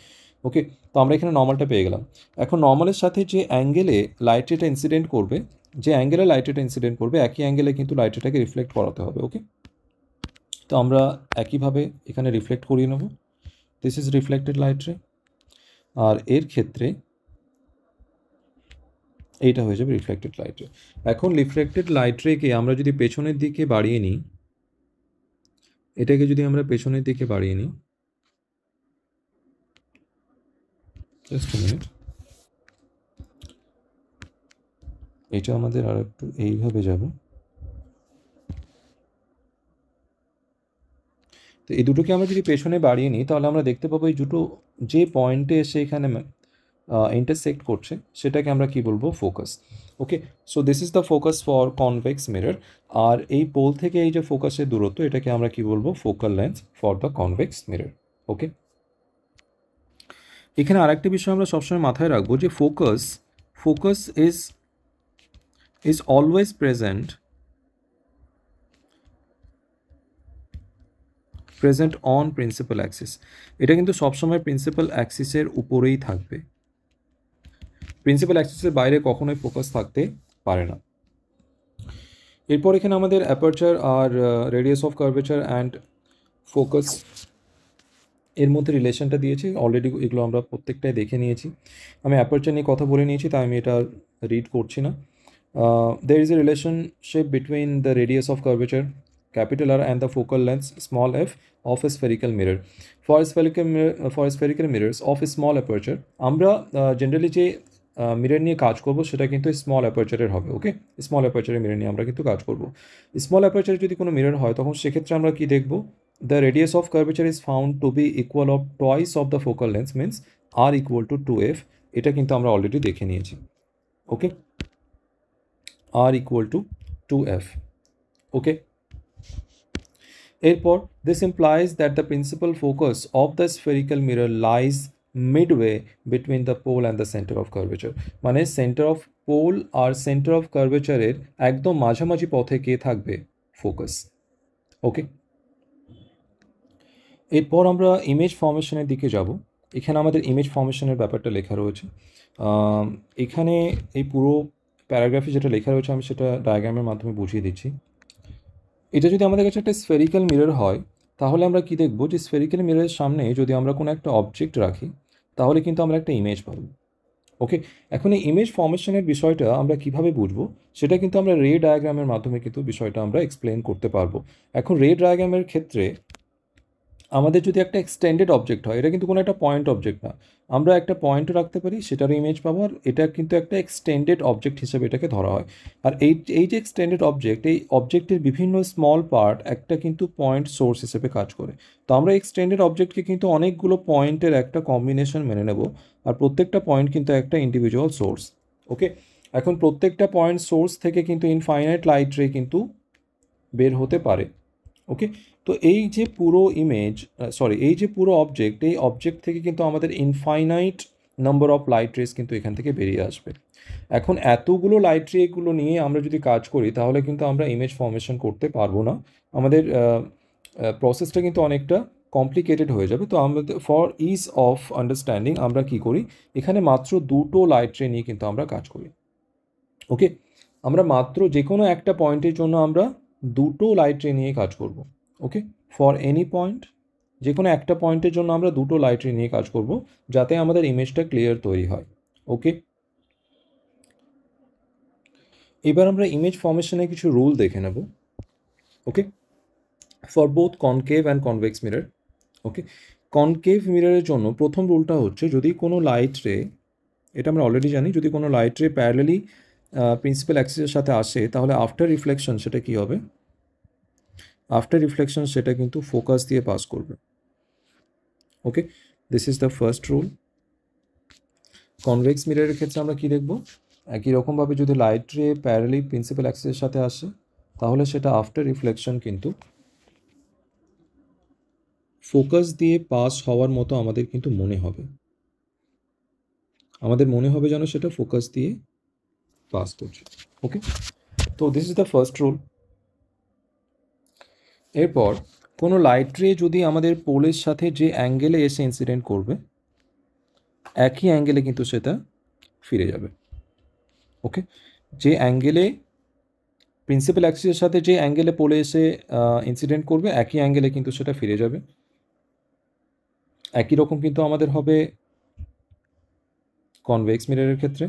ওকে, তো আমরা এখানে নর্মালটা পেয়ে গেলাম। এখন নর্মালের সাথে যে অ্যাঙ্গেলে লাইট রেটা ইনসিডেন্ট করবে, একই অ্যাঙ্গেলে কিন্তু লাইট রেটাকে রিফ্লেক্ট করাতে হবে। ওকে, তো আমরা একইভাবে এখানে রিফ্লেক্ট করিয়ে নেব। দিস ইজ রিফ্লেক্টেড লাইট রে, আর এর ক্ষেত্রে এইটা হয়ে যাবে রিফ্লেক্টেড লাইট রে। এখন রিফ্লেক্টেড লাইট রেকে আমরা যদি পেছনের দিকে বাড়িয়ে নিই, এটাকে যদি আমরা পেছনের দিকে বাড়িয়ে নিই, জাস্ট মিনিট, এটা আমাদের আর একটু এইভাবে যাব। তো এই দুটোকে আমরা যদি পেছনে বাড়িয়ে নিই তাহলে আমরা দেখতে পাবো এই দুটো যে পয়েন্টে এসে এখানে ইন্টারসেক্ট করছে সেটাকে আমরা কি বলবো, focus. Okay, so this is the focus for convex mirror. আর এই পোল থেকে এই যে ফোকাসের দূরত্ব এটাকে আমরা কি বলবো, focal length for the convex mirror. Okay, এখানে আরেকটা বিষয় আমরা সবসময় মাথায় রাখবো যে focus focus is always present on principal axis. এটা কিন্তু সবসময় প্রিন্সিপাল অ্যাক্সিসের উপরেই থাকবে, প্রিন্সিপাল অ্যাক্সিসের বাইরে কখনোই ফোকাস থাকতে পারে না। এরপর এখানে আমাদের অ্যাপারচার আর radius of curvature and focus এর মধ্যে রিলেশনটা দিয়েছি অলরেডি, এগুলো আমরা প্রত্যেকটাই দেখে নিয়েছি। আমি অ্যাপারচার নিয়ে কথা বলে নিয়েছি তাই আমি এটা রিড করছি না। there is a relationship between the radius of curvature capital R and the focal length small f of a spherical mirror. For spherical mirrors of a small aperture আমরা জেনারেলি যে মিরর নিয়ে কাজ করব সেটা কিন্তু small অ্যাপারচারের হবে। ওকে, small অ্যাপারচারের mirror নিয়ে আমরা কিন্তু কাজ করব। স্মল অ্যাপারচারে যদি কোনো মিরর হয় তখন সেক্ষেত্রে আমরা কি দেখব, the radius of curvature is found to be equal of twice of the focal length means আর ইকুয়াল টু 2f। এটা কিন্তু আমরা অলরেডি দেখে নিয়েছি। Okay, r equal to 2f. Okay, এরপর this implies that the principal focus of the spherical mirror lies midway between the pole and the center of curvature. মানে centre of pole আর centre of কার্ভেচারের একদম মাঝামাঝি পথে কে থাকবে, focus. ওকে, এরপর আমরা ইমেজ ফর্মেশনের দিকে যাব। এখানে আমাদের ইমেজ ফর্মেশনের ব্যাপারটা লেখা রয়েছে। এখানে এই পুরো প্যারাগ্রাফে যেটা লেখা রয়েছে আমি সেটা ডায়াগ্রামের মাধ্যমে বুঝিয়ে দিচ্ছি। এটা যদি আমাদের কাছে একটা স্ফেরিক্যাল মিরর হয় তাহলে আমরা কি দেখব, যে স্ফেরিক্যাল মিররের সামনে যদি আমরা কোনো একটা অবজেক্ট রাখি তাহলে কিন্তু আমরা একটা ইমেজ পাবো। ওকে, এখন এই ইমেজ ফর্মেশনের বিষয়টা আমরা কিভাবে বুঝবো সেটা কিন্তু আমরা রে ডায়াগ্রামের মাধ্যমে কিন্তু বিষয়টা আমরা এক্সপ্লেন করতে পারবো। এখন রে ডায়াগ্রামের ক্ষেত্রে আমাদের যদি একটা এক্সটেন্ডেড অবজেক্ট হয়, এটা কিন্তু কোনো একটা পয়েন্ট অবজেক্ট না, আমরা একটা পয়েন্টও রাখতে পারি সেটারও ইমেজ পাবো, আর এটা কিন্তু একটা এক্সটেন্ডেড অবজেক্ট হিসেবে এটাকে ধরা হয়। আর এই যে এক্সটেন্ডেড অবজেক্ট, এই অবজেক্টের বিভিন্ন স্মল পার্ট একটা কিন্তু পয়েন্ট সোর্স হিসেবে কাজ করে। তো আমরা এক্সটেন্ডেড অবজেক্টকে কিন্তু অনেকগুলো পয়েন্টের একটা কম্বিনেশন মেনে নেব, আর প্রত্যেকটা পয়েন্ট কিন্তু একটা ইন্ডিভিজুয়াল সোর্স। ওকে, এখন প্রত্যেকটা পয়েন্ট সোর্স থেকে কিন্তু ইনফাইনাইট লাইট রে কিন্তু বের হতে পারে। ওকে, তো এই যে পুরো ইমেজ এই যে পুরো অবজেক্ট, এই অবজেক্ট থেকে কিন্তু আমাদের infinite number of light race কিন্তু এখান থেকে বেরিয়ে আসবে। এখন এতগুলো লাইট রেগুলো নিয়ে আমরা যদি কাজ করি তাহলে কিন্তু আমরা ইমেজ ফর্মেশন করতে পারবো না, আমাদের প্রসেসটা কিন্তু অনেকটা কমপ্লিকেটেড হয়ে যাবে। তো আমাদের ফর ইজ অফ আন্ডারস্ট্যান্ডিং আমরা কি করি, এখানে মাত্র দুটো লাইট রে নিয়ে কিন্তু আমরা কাজ করি। ওকে, আমরা মাত্র যে কোনো একটা পয়েন্টের জন্য আমরা দুটো লাইট রে নিয়ে কাজ করব। ওকে, ফর এনি পয়েন্ট, যে কোনো একটা পয়েন্টের জন্য আমরা দুটো লাইট রে নিয়ে কাজ করব যাতে আমাদের ইমেজটা ক্লিয়ার তৈরি হয়। ওকে, এবার আমরা ইমেজ ফর্মেশনে কিছু রুল দেখে নেব। Okay, for both concave and convex mirror. Okay, concave মিররের জন্য প্রথম রুলটা হচ্ছে, যদি কোনো লাইট রে, এটা আমরা অলরেডি জানি, যদি কোনো লাইট রে প্যারালালি প্রিন্সিপাল অ্যাক্সিসের সাথে আসে তাহলে আফটার রিফ্লেকশন সেটা কি হবে, আফটার রিফ্লেকশন সেটা কিন্তু ফোকাস দিয়ে পাস করবে। Okay, this is the first rule. Convex মিররের ক্ষেত্রে আমরা কি দেখব, একই রকমভাবে যদি লাইট রে প্যারালালি প্রিন্সিপাল অ্যাক্সিসের সাথে আসে তাহলে সেটা আফটার রিফ্লেকশন কিন্তু ফোকাস দিয়ে পাস হওয়ার মতো আমাদের কিন্তু মনে হবে, আমাদের মনে হবে যেন সেটা ফোকাস দিয়ে পাস করছে। ওকে, তো this is the first rule. এরপর কোনো লাইট রে যদি আমাদের পোলের সাথে যে অ্যাঙ্গেলে এসে ইনসিডেন্ট করবে একই অ্যাঙ্গেলে কিন্তু সেটা ফিরে যাবে। ওকে, যে অ্যাঙ্গেলে প্রিন্সিপাল অ্যাক্সিসের সাথে যে অ্যাঙ্গেলে পোলে এসে ইনসিডেন্ট করবে একই অ্যাঙ্গেলে কিন্তু সেটা ফিরে যাবে। একই রকম কিন্তু আমাদের হবে কনভেক্স মিররের ক্ষেত্রে,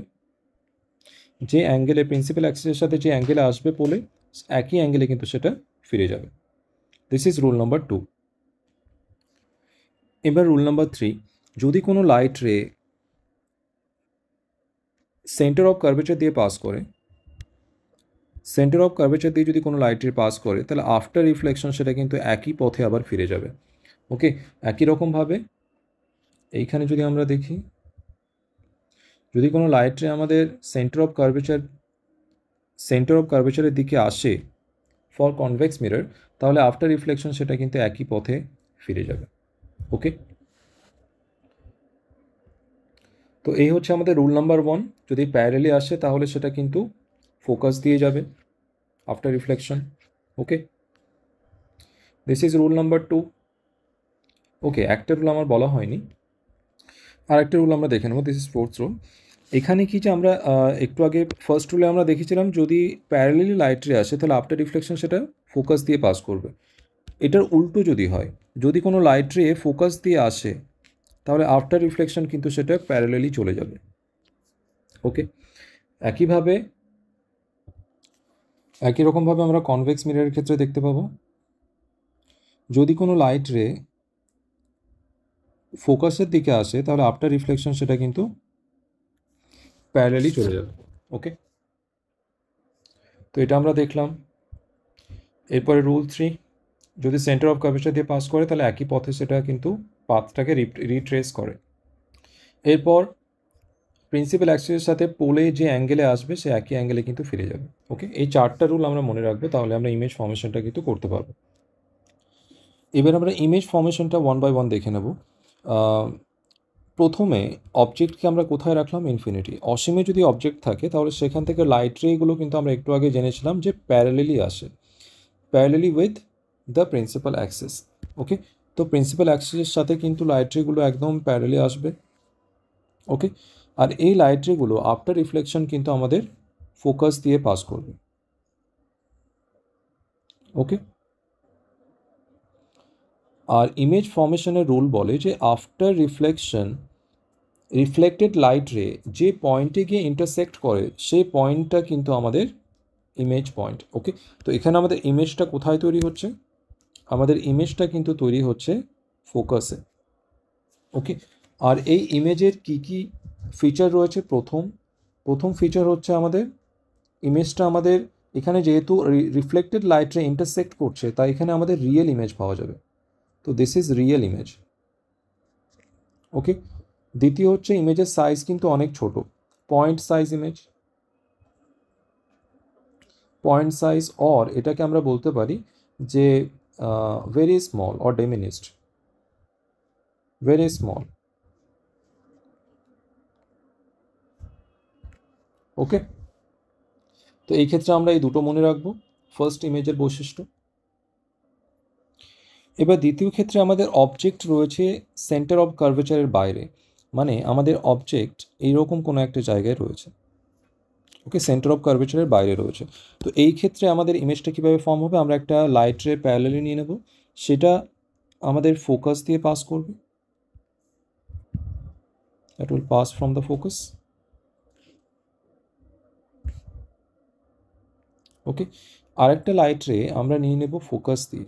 যে অ্যাঙ্গেলে প্রিন্সিপাল অ্যাক্সিসের সাথে যে অ্যাঙ্গেলে আসবে পোলে একই অ্যাঙ্গেলে কিন্তু সেটা ফিরে যাবে। This is rule number 2। এবার রুল নাম্বার 3, যদি কোনো লাইট রে সেন্টার অফ কার্ভেচার দিয়ে পাস করে সেন্টার অফ কার্ভেচার দিয়ে যদি কোনো লাইট রে পাস করে তাহলে আফটার রিফ্লেকশন সেটা কিন্তু একই পথে আবার ফিরে যাবে। ওকে, একই রকমভাবে এইখানে যদি আমরা দেখি, যদি কোনো লাইট রে আমাদের সেন্টার অফ কার্ভেচারের দিকে আসে ফর কনভেক্স মিরর, তাহলে আফটার রিফ্লেকশন সেটা কিন্তু একই পথে ফিরে যাবে। ওকে, তো এই হচ্ছে আমাদের রুল নাম্বার 1। যদি প্যারালেলি আসে তাহলে সেটা কিন্তু ফোকাস দিয়ে যাবে after reflection. Okay, this is rule number 2। ওকে, একটা রুল আমার বলা হয়নি, আর একটা রুল আমরা দেখে নেবো, দিস ইজ ফোর্থ রুল। এখানে কি যে আমরা একটু আগে ফার্স্ট রুলে আমরা দেখেছিলাম যদি প্যারালেলি লাইট রে আসে তাহলে আফটার রিফ্লেকশন সেটা ফোকাস দিয়ে পাস করবে। এটার উল্টো যদি হয়, যদি কোনো লাইট রে ফোকাস দিয়ে আসে তাহলে আফটার রিফ্লেকশন কিন্তু সেটা প্যারালেলি চলে যাবে। ওকে, একইভাবে একই রকমভাবে আমরা কনভেক্স মিররের ক্ষেত্রে দেখতে পাবো, যদি কোনো লাইট রে ফোকাসের দিকে আসে তাহলে আফটার রিফ্লেকশন সেটা কিন্তু প্যারালেলি চলে যাবে। ওকে, তো এটা আমরা দেখলাম। এরপরে রুল 3, যদি সেন্টার অফ কার্ভেচার দিয়ে পাস করে তাহলে একই পথে সেটা কিন্তু পাথটাকে রিট্রেস করে। এরপর প্রিন্সিপাল অ্যাক্সিসের সাথে পোলে যে অ্যাঙ্গেলে আসবে সে একই অ্যাঙ্গেলে কিন্তু ফিরে যাবে। ওকে, এই 4টা রুল আমরা মনে রাখবো, তাহলে আমরা ইমেজ ফর্মেশনটা কিন্তু করতে পারবো। এবার আমরা ইমেজ ফর্মেশনটা 1 বাই 1 দেখে নেব। প্রথমে অবজেক্টকে আমরা কোথায় রাখলাম? ইনফিনিটি। অসীমে যদি অবজেক্ট থাকে তাহলে সেখান থেকে লাইট রেগুলো কিন্তু আমরা একটু আগে জেনেছিলাম যে প্যারালেলি আসে, parallelly with the principal axis. Okay, তো প্রিন্সিপাল অ্যাক্সিসের সাথে কিন্তু লাইট রেগুলো একদম প্যারালেলি আসবে। ওকে, আর এই লাইট রেগুলো আফটার রিফ্লেকশন কিন্তু আমাদের ফোকাস দিয়ে পাস করবে। ওকে, আর ইমেজ ফর্মেশনের রুল বলে যে আফটার রিফ্লেকশন রিফ্লেক্টেড লাইট রে যে পয়েন্টে গিয়ে ইন্টারসেক্ট করে সেই পয়েন্টটা কিন্তু আমাদের ইমেজ পয়েন্ট। ওকে, তো এখানে আমাদের ইমেজটা কোথায় তৈরি হচ্ছে? আমাদের ইমেজটা কিন্তু তৈরি হচ্ছে ফোকাসে। ওকে, আর এই ইমেজের কি কি ফিচার রয়েছে? প্রথম ফিচার হচ্ছে আমাদের ইমেজটা আমাদের এখানে যেহেতু রিফ্লেক্টেড লাইট রে ইন্টারসেক্ট করছে তাই এখানে আমাদের রিয়েল ইমেজ পাওয়া যাবে। তো this is real image. Okay, দ্বিতীয় হচ্ছে ইমেজের সাইজ কিন্তু অনেক ছোট, point size image. Point size or এটাকে আমরা বলতে পারি যে very small or diminished, very small. Okay, তো এই ক্ষেত্রে আমরা এই দুটো মনে রাখবো, ফার্স্ট ইমেজের বৈশিষ্ট্য। এবার দ্বিতীয় ক্ষেত্রে আমাদের অবজেক্ট রয়েছে সেন্টার অফ কার্ভেচারের বাইরে, মানে আমাদের অবজেক্ট এইরকম কোনো একটা জায়গায় রয়েছে। ওকে, সেন্টার অফ কার্ভেচারের বাইরে রয়েছে। তো এই ক্ষেত্রে আমাদের ইমেজটা কীভাবে ফর্ম হবে? আমরা একটা লাইট রে প্যারালালি নিয়ে নেব, সেটা আমাদের ফোকাস দিয়ে পাস করবে, that will pass from the focus. Okay, আরেকটা লাইট রে আমরা নিয়ে নেব ফোকাস দিয়ে,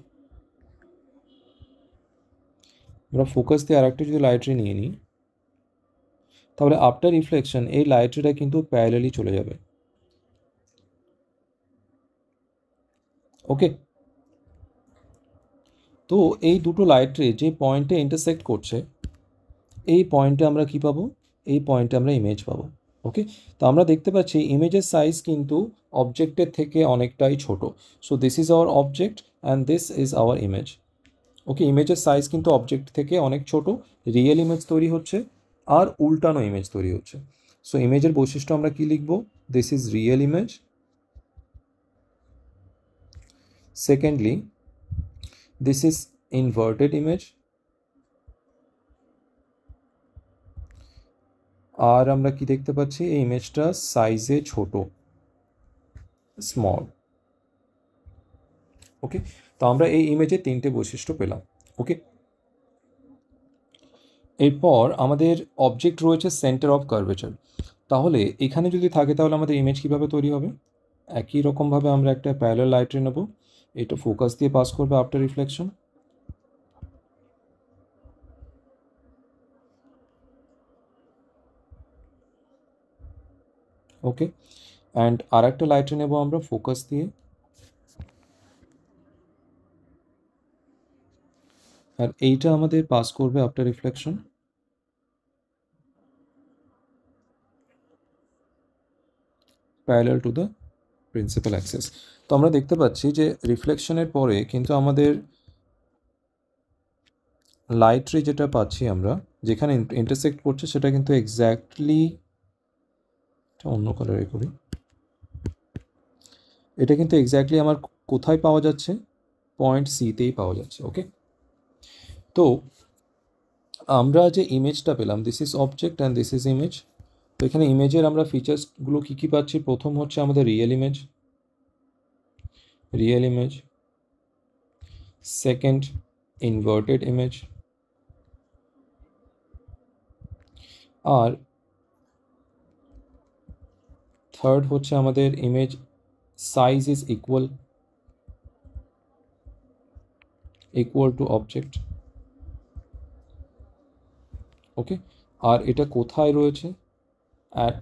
আমরা ফোকাস দিয়ে আরেকটা যদি লাইট রে নিয়ে নিই তাহলে আফটার রিফ্লেকশন এই লাইট রেটা কিন্তু প্যারালালি চলে যাবে। ওকে, তো এই দুটো লাইট রে যে পয়েন্টে ইন্টারসেক্ট করছে এই পয়েন্টে আমরা কি পাবো? এই পয়েন্টে আমরা ইমেজ পাবো। ওকে, তো আমরা দেখতে পাচ্ছি ইমেজের সাইজ কিন্তু অবজেক্টের থেকে অনেকটাই ছোট। So this is our object and this is our image. Okay, ইমেজের সাইজ কিন্তু অবজেক্ট থেকে অনেক ছোট, রিয়েল ইমেজ তৈরি হচ্ছে আর উল্টানো ইমেজ তৈরি হচ্ছে। সো ইমেজের বৈশিষ্ট্য আমরা কি লিখব? This is real image. Secondly, this is inverted image. আর আমরা কি দেখতে পাচ্ছি? এই ইমেজটা সাইজে ছোট, স্মল। ওকে, তো আমরা এই ইমেজের 3টে বৈশিষ্ট্য পেলাম। ওকে, এরপর আমাদের অবজেক্ট রয়েছে সেন্টার অফ কার্ভেচার। তাহলে এখানে যদি থাকে তাহলে আমাদের ইমেজ কীভাবে তৈরি হবে? একই রকমভাবে আমরা একটা প্যারালাল লাইট রে নেব, এটা ফোকাস দিয়ে পাস করবে আফটার রিফ্লেকশন। ওকে, অ্যান্ড আর একটা লাইট রে নেবো আমরা ফোকাস দিয়ে, আর এইটা আমাদের পাস করবে after reflection parallel to the principal Axis. তো আমরা দেখতে পাচ্ছি যে রিফ্লেকশনের পরে কিন্তু আমাদের লাইট রে যেটা পাচ্ছি আমরা, যেখানে ইন্টারসেক্ট করছে সেটা কিন্তু এক্স্যাক্টলি, অন্য কালারে করি, এটা কিন্তু এক্স্যাক্টলি আমার কোথায় পাওয়া যাচ্ছে, পয়েন্ট সিতেই পাওয়া যাচ্ছে। ওকে, তো আমরা যে ইমেজটা পেলাম, this is object and this is image. তো এখানে ইমেজের আমরা ফিচার্সগুলো কী কী পাচ্ছি, প্রথম হচ্ছে আমাদের real image, second inverted image, আর থার্ড হচ্ছে আমাদের image size is equal to object. Okay, আর এটা কোথায় রয়েছে, অ্যাট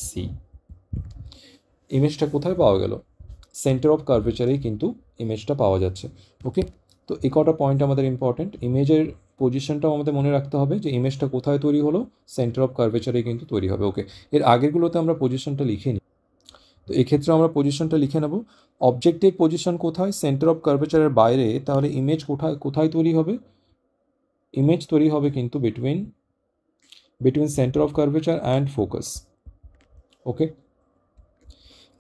সি। ইমেজটা কোথায় পাওয়া গেল, সেন্টার অফ কার্ভেচারেই কিন্তু ইমেজটা পাওয়া যাচ্ছে। ওকে, তো এই কটা পয়েন্ট আমাদের ইম্পর্টেন্ট। ইমেজের পজিশনটাও আমাদের মনে রাখতে হবে যে ইমেজটা কোথায় তৈরি হলো, সেন্টার অফ কার্ভেচারেই কিন্তু তৈরি হবে। ওকে, এর আগেরগুলোতে আমরা পজিশনটা লিখে নিই, তো এক্ষেত্রে আমরা পজিশনটা লিখে নেব। অবজেক্টের পজিশন কোথায়, সেন্টার অফ কার্ভেচারের বাইরে, তাহলে ইমেজ কোথায় তৈরি হবে, ইমেজ তৈরি হবে কিন্তু between centre of curvature and focus. Okay,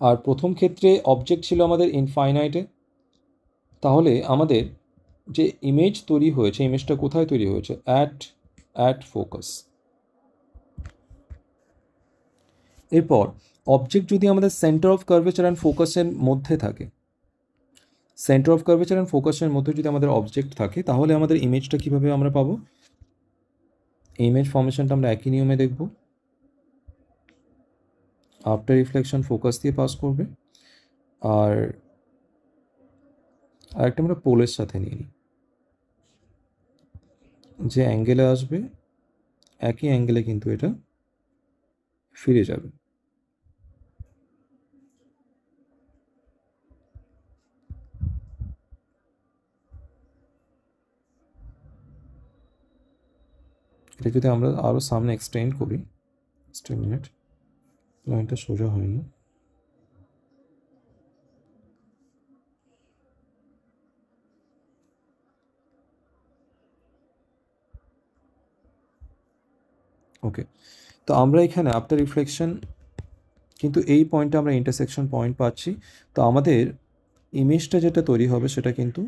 আর প্রথম ক্ষেত্রে অবজেক্ট ছিল আমাদের ইনফাইনাইটে, তাহলে আমাদের যে ইমেজ তৈরি হয়েছে, ইমেজটা কোথায় তৈরি হয়েছে, অ্যাট ফোকাস। এরপর অবজেক্ট যদি আমাদের সেন্টার অফ কার্ভেচার অ্যান্ড ফোকাসের মধ্যে থাকে, সেন্টার অফ কার্ভেচার অ্যান্ড ফোকাসের মধ্যে যদি আমাদের অবজেক্ট থাকে, তাহলে আমাদের ইমেজটা কীভাবে আমরা পাবো, ইমেজ ফর্মেশনটা আমরা একই নিয়মে দেখব। আফটার রিফ্লেকশন ফোকাস দিয়ে পাস করবে, আর আরেকটা আমরা পোলের সাথে নিয়ে নিই, যে অ্যাঙ্গেলে আসবে একই অ্যাঙ্গেলে কিন্তু এটা ফিরে যাবে। এটা যদি আমরা আরও সামনে এক্সটেন্ড করি, মিনিট, লাইনটা সোজা হয়নি। ওকে, তো আমরা এখানে আফটার রিফ্লেকশন কিন্তু এই পয়েন্টটা আমরা ইন্টারসেকশন পয়েন্ট পাচ্ছি, তো আমাদের ইমেজটা যেটা তৈরি হবে সেটা কিন্তু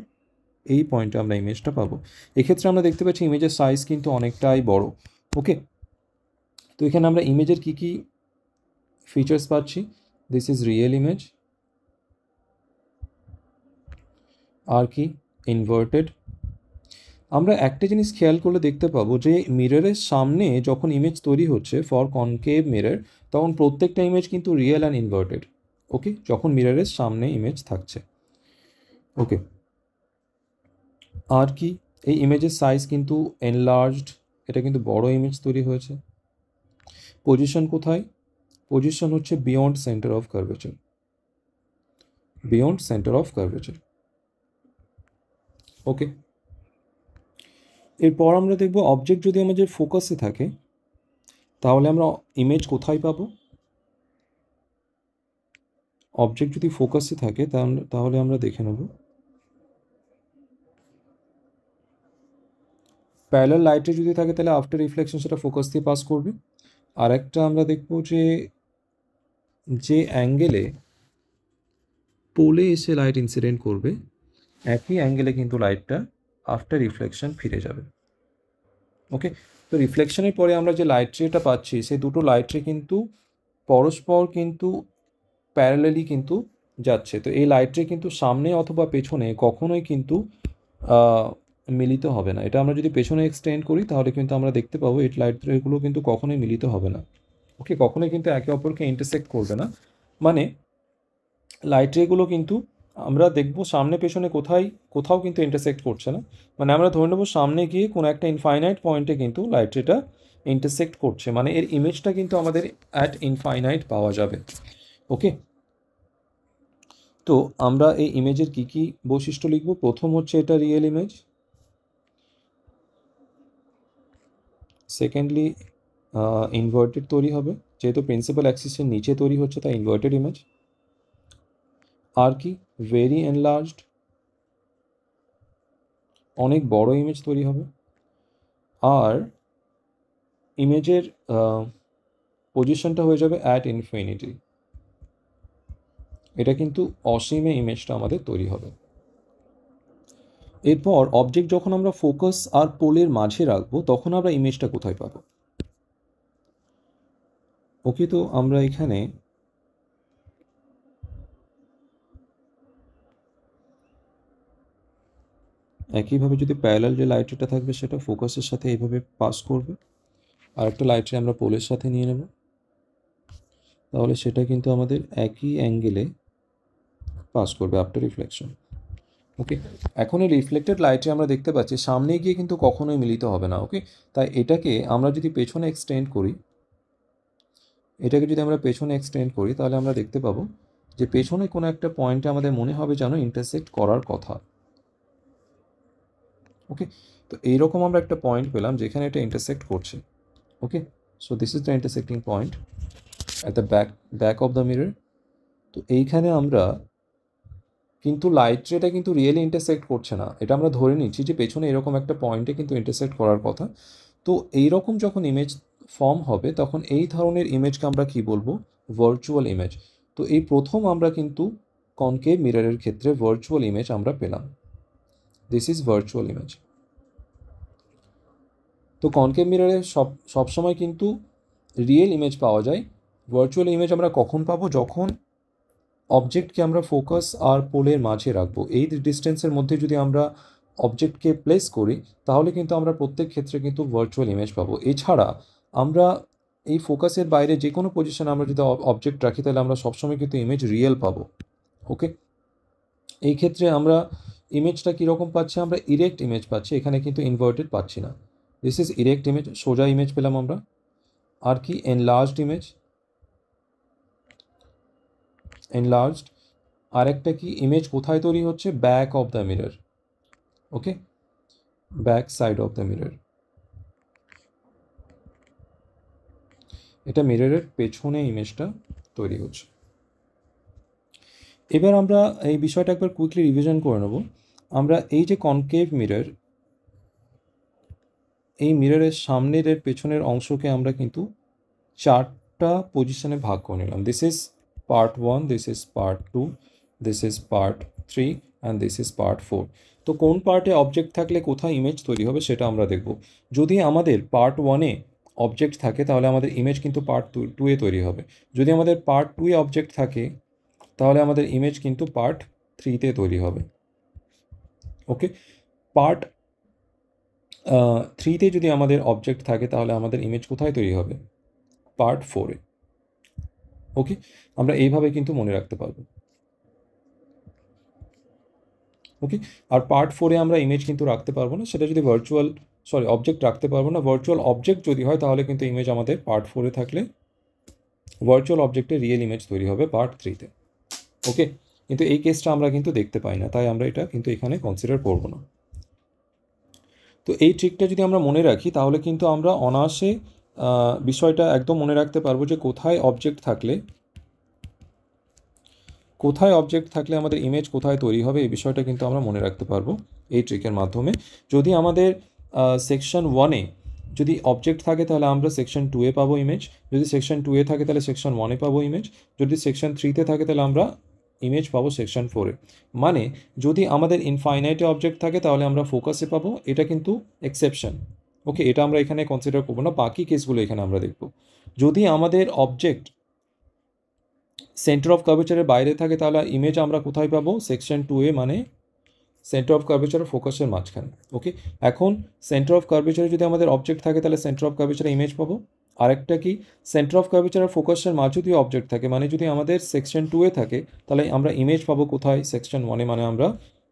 এই পয়েন্টে আমরা ইমেজটা পাবো। এক্ষেত্রে আমরা দেখতে পাচ্ছি ইমেজের সাইজ কিন্তু অনেকটাই বড়। ওকে, তো এখানে আমরা ইমেজের কী কী ফিচার্স পাচ্ছি, দিস ইজ রিয়েল ইমেজ, আর কি ইনভার্টেড। আমরা একটা জিনিস খেয়াল করলে দেখতে পাবো যে মিররের সামনে যখন ইমেজ তৈরি হচ্ছে ফর কনকেভ মিরর, তখন প্রত্যেকটা ইমেজ কিন্তু রিয়েল অ্যান্ড ইনভার্টেড। ওকে, যখন মিররের সামনে ইমেজ থাকছে। ওকে, আর কি এই ইমেজের সাইজ কিন্তু এনলার্জড, এটা কিন্তু বড় ইমেজ তৈরি হয়েছে। পজিশন কোথায়, পজিশন হচ্ছে beyond centre of curvature, beyond centre of curvature. Okay, এরপর আমরা দেখব অবজেক্ট যদি আমাদের ফোকাসে থাকে, তাহলে আমরা ইমেজ কোথায় পাবো, অবজেক্ট যদি ফোকাসে থাকে তাহলে আমরা দেখে নেব প্যারালাল লাইটে যদি থাকে তাহলে আফটার রিফ্লেকশন সেটা ফোকাস দিয়ে পাস করবে। আর একটা আমরা দেখব যে অ্যাঙ্গেলে পোলে এসে লাইট ইনসিডেন্ট করবে, একই অ্যাঙ্গেলে কিন্তু লাইটটা আফটার রিফ্লেকশন ফিরে যাবে। ওকে, তো রিফ্লেকশনের পরে আমরা যে লাইট রেটা পাচ্ছি, সেই দুটো লাইট রে কিন্তু পরস্পর কিন্তু প্যারালালি কিন্তু যাচ্ছে। তো এই লাইট রে কিন্তু সামনে অথবা পেছনে কখনোই কিন্তু মিলিত হবে না। এটা আমরা যদি পেছনে এক্সটেন্ড করি তাহলে কিন্তু আমরা দেখতে পাবো এই লাইট রেগুলো কিন্তু কখনোই মিলিত হবে না। ওকে, কখনোই কিন্তু একে অপরকে ইন্টারসেক্ট করবে না। মানে লাইট রেগুলো কিন্তু আমরা দেখব সামনে পেছনে কোথাও কিন্তু ইন্টারসেক্ট করছে না। মানে আমরা ধরে নেব সামনে গিয়ে কোনো একটা ইনফাইনাইট পয়েন্টে কিন্তু লাইট রেটা ইন্টারসেক্ট করছে, মানে এর ইমেজটা কিন্তু আমাদের অ্যাট ইনফাইনাইট পাওয়া যাবে। ওকে, তো আমরা এই ইমেজের কী কী বৈশিষ্ট্য লিখব? প্রথম হচ্ছে এটা রিয়েল ইমেজ, সেকেন্ডলি ইনভার্টেড তৈরি হবে, যেহেতু প্রিন্সিপাল অ্যাক্সিসের নিচে তৈরি হচ্ছে তাই ইনভার্টেড ইমেজ। আর কি? ভেরি এনলার্জড, অনেক বড় ইমেজ তৈরি হবে। আর ইমেজের পজিশনটা হয়ে যাবে অ্যাট ইনফিনিটি, এটা কিন্তু অসীমে ইমেজটা আমাদের তৈরি হবে। এরপর অবজেক্ট যখন আমরা ফোকাস আর পোলের মাঝে রাখবো তখন আমরা ইমেজটা কোথায় পাবো? ওকে, তো আমরা এখানে একইভাবে যদি প্যারালাল যে লাইট রেটা থাকবে সেটা ফোকাসের সাথে এইভাবে পাস করবে, আর একটা লাইট রে আমরা পোলের সাথে নিয়ে নেব, তাহলে সেটা কিন্তু আমাদের একই অ্যাঙ্গেলে পাস করবে আফটার রিফ্লেকশন। ওকে, এখন এই রিফ্লেক্টেড লাইটে আমরা দেখতে পাচ্ছি সামনে গিয়ে কিন্তু কখনোই মিলিত হবে না। ওকে, তাই এটাকে আমরা যদি পেছনে এক্সটেন্ড করি, তাহলে আমরা দেখতে পাবো যে পেছনে কোনো একটা পয়েন্টে আমাদের মনে হবে যেন ইন্টারসেক্ট করার কথা। ওকে, তো এইরকম আমরা একটা পয়েন্ট পেলাম যেখানে এটা ইন্টারসেক্ট করছে। Okay, so this is the intersecting point at the back of the mirror. তো এইখানে আমরা কিন্তু লাইট রেটা কিন্তু রিয়েলি ইন্টারসেক্ট করছে না, এটা আমরা ধরে নিচ্ছি যে পেছনে এরকম একটা পয়েন্টে কিন্তু ইন্টারসেক্ট করার কথা। তো এইরকম যখন ইমেজ ফর্ম হবে তখন এই ধরনের ইমেজকে আমরা কি বলবো? Virtual image. তো এই প্রথম আমরা কিন্তু কনকেভ মিররের ক্ষেত্রে ভার্চুয়াল ইমেজ আমরা পেলাম। This is virtual image. তো কনকেভ মিররে সবসময় কিন্তু রিয়েল ইমেজ পাওয়া যায়। ভার্চুয়াল ইমেজ আমরা কখন পাবো? যখন অবজেক্টকে আমরা ফোকাস আর পোলের মাঝে রাখবো। এই ডিস্টেন্সের মধ্যে যদি আমরা অবজেক্টকে প্লেস করি তাহলে কিন্তু আমরা প্রত্যেক ক্ষেত্রে কিন্তু ভার্চুয়াল ইমেজ পাবো। এছাড়া আমরা এই ফোকাসের বাইরে যে কোনো পজিশনে আমরা যদি অবজেক্ট রাখি তাহলে আমরা সবসময় কিন্তু ইমেজ রিয়েল পাবো। ওকে, এই ক্ষেত্রে আমরা ইমেজটা কীরকম পাচ্ছি? আমরা ইরেক্ট ইমেজ পাচ্ছি, এখানে কিন্তু ইনভার্টেড পাচ্ছি না। দিস ইজ ইরেক্ট ইমেজ, সোজা ইমেজ পেলাম আমরা। আর কি? Enlarged image, enlarged. আরেকটা কি? ইমেজ কোথায় তৈরি হচ্ছে? Back of the mirror. Okay, back side of the mirror, এটা মিররের পেছনে ইমেজটা তৈরি হচ্ছে। এবার আমরা এই বিষয়টা একবার কুইকলি রিভিশন করে নেব। আমরা এই যে কনকেভ মিরর, এই মিররের সামনের এর পেছনের অংশকে আমরা কিন্তু চারটা পজিশনে ভাগ করে নিলাম। This is part 1, this is part 2, this is part 3 and this is part 4। তো কোন পার্টে অবজেক্ট থাকলে কোথায় ইমেজ তৈরি হবে সেটা আমরা দেখব। যদি আমাদের পার্ট 1-এ অবজেক্ট থাকে তাহলে আমাদের ইমেজ কিন্তু পার্ট 2-এ তৈরি হবে। যদি আমাদের পার্ট 2-এ অবজেক্ট থাকে তাহলে আমাদের ইমেজ কিন্তু পার্ট 3-তে তৈরি হবে। ওকে, পার্ট 3-তে যদি আমাদের অবজেক্ট থাকে তাহলে আমাদের ইমেজ কোথায় তৈরি হবে? পার্ট 4-এ। ওকে, আমরা এইভাবে কিন্তু মনে রাখতে পারবো। ওকে, আর পার্ট 4-এ আমরা ইমেজ কিন্তু রাখতে পারবো না, সেটা যদি অবজেক্ট রাখতে পারবো না। ভার্চুয়াল অবজেক্ট যদি হয় তাহলে কিন্তু ইমেজ আমাদের পার্ট 4-এ থাকলে ভার্চুয়াল অবজেক্টে রিয়েল ইমেজ তৈরি হবে পার্ট 3-তে। ওকে, কিন্তু এই কেসটা আমরা কিন্তু দেখতে পাই না, তাই আমরা এটা কিন্তু এখানে কনসিডার করব না। তো এই ট্রিকটা যদি আমরা মনে রাখি তাহলে কিন্তু আমরা অনায়াসে বিষয়টা একদম মনে রাখতে পারবো যে কোথায় অবজেক্ট থাকলে আমাদের ইমেজ কোথায় তৈরি হবে, এই বিষয়টা কিন্তু আমরা মনে রাখতে পারবো এই ট্রিকের মাধ্যমে। যদি আমাদের সেকশন 1-এ যদি অবজেক্ট থাকে তাহলে আমরা সেকশন 2-এ পাবো ইমেজ, যদি সেকশন 2-এ থাকে তাহলে সেকশন 1-এ পাবো ইমেজ, যদি সেকশন 3-তে থাকে তাহলে আমরা ইমেজ পাবো সেকশন 4-এ। মানে যদি আমাদের ইনফাইনাইটে অবজেক্ট থাকে তাহলে আমরা ফোকাসে পাবো, এটা কিন্তু এক্সেপশন। ওকে, এটা আমরা এখানে কনসিডার করবো না, বাকি কেসগুলো এখানে আমরা দেখব। যদি আমাদের অবজেক্ট সেন্টার অফ কার্ভেচারের বাইরে থাকে তাহলে ইমেজ আমরা কোথায় পাবো? সেকশন 2-এ, মানে সেন্টার অফ কার্ভেচার ফোকাসের মাঝখানে। ওকে, এখন সেন্টার অফ কার্ভেচারে যদি আমাদের অবজেক্ট থাকে তাহলে সেন্টার অফ কার্ভেচারে ইমেজ পাবো। আরেকটা কি? সেন্টার অফ কার্ভেচার আর ফোকাসের মাঝে যদি অবজেক্ট থাকে, মানে যদি আমাদের সেকশন 2-এ থাকে তাহলে আমরা ইমেজ পাবো কোথায়? সেকশন 1-এ, মানে আমরা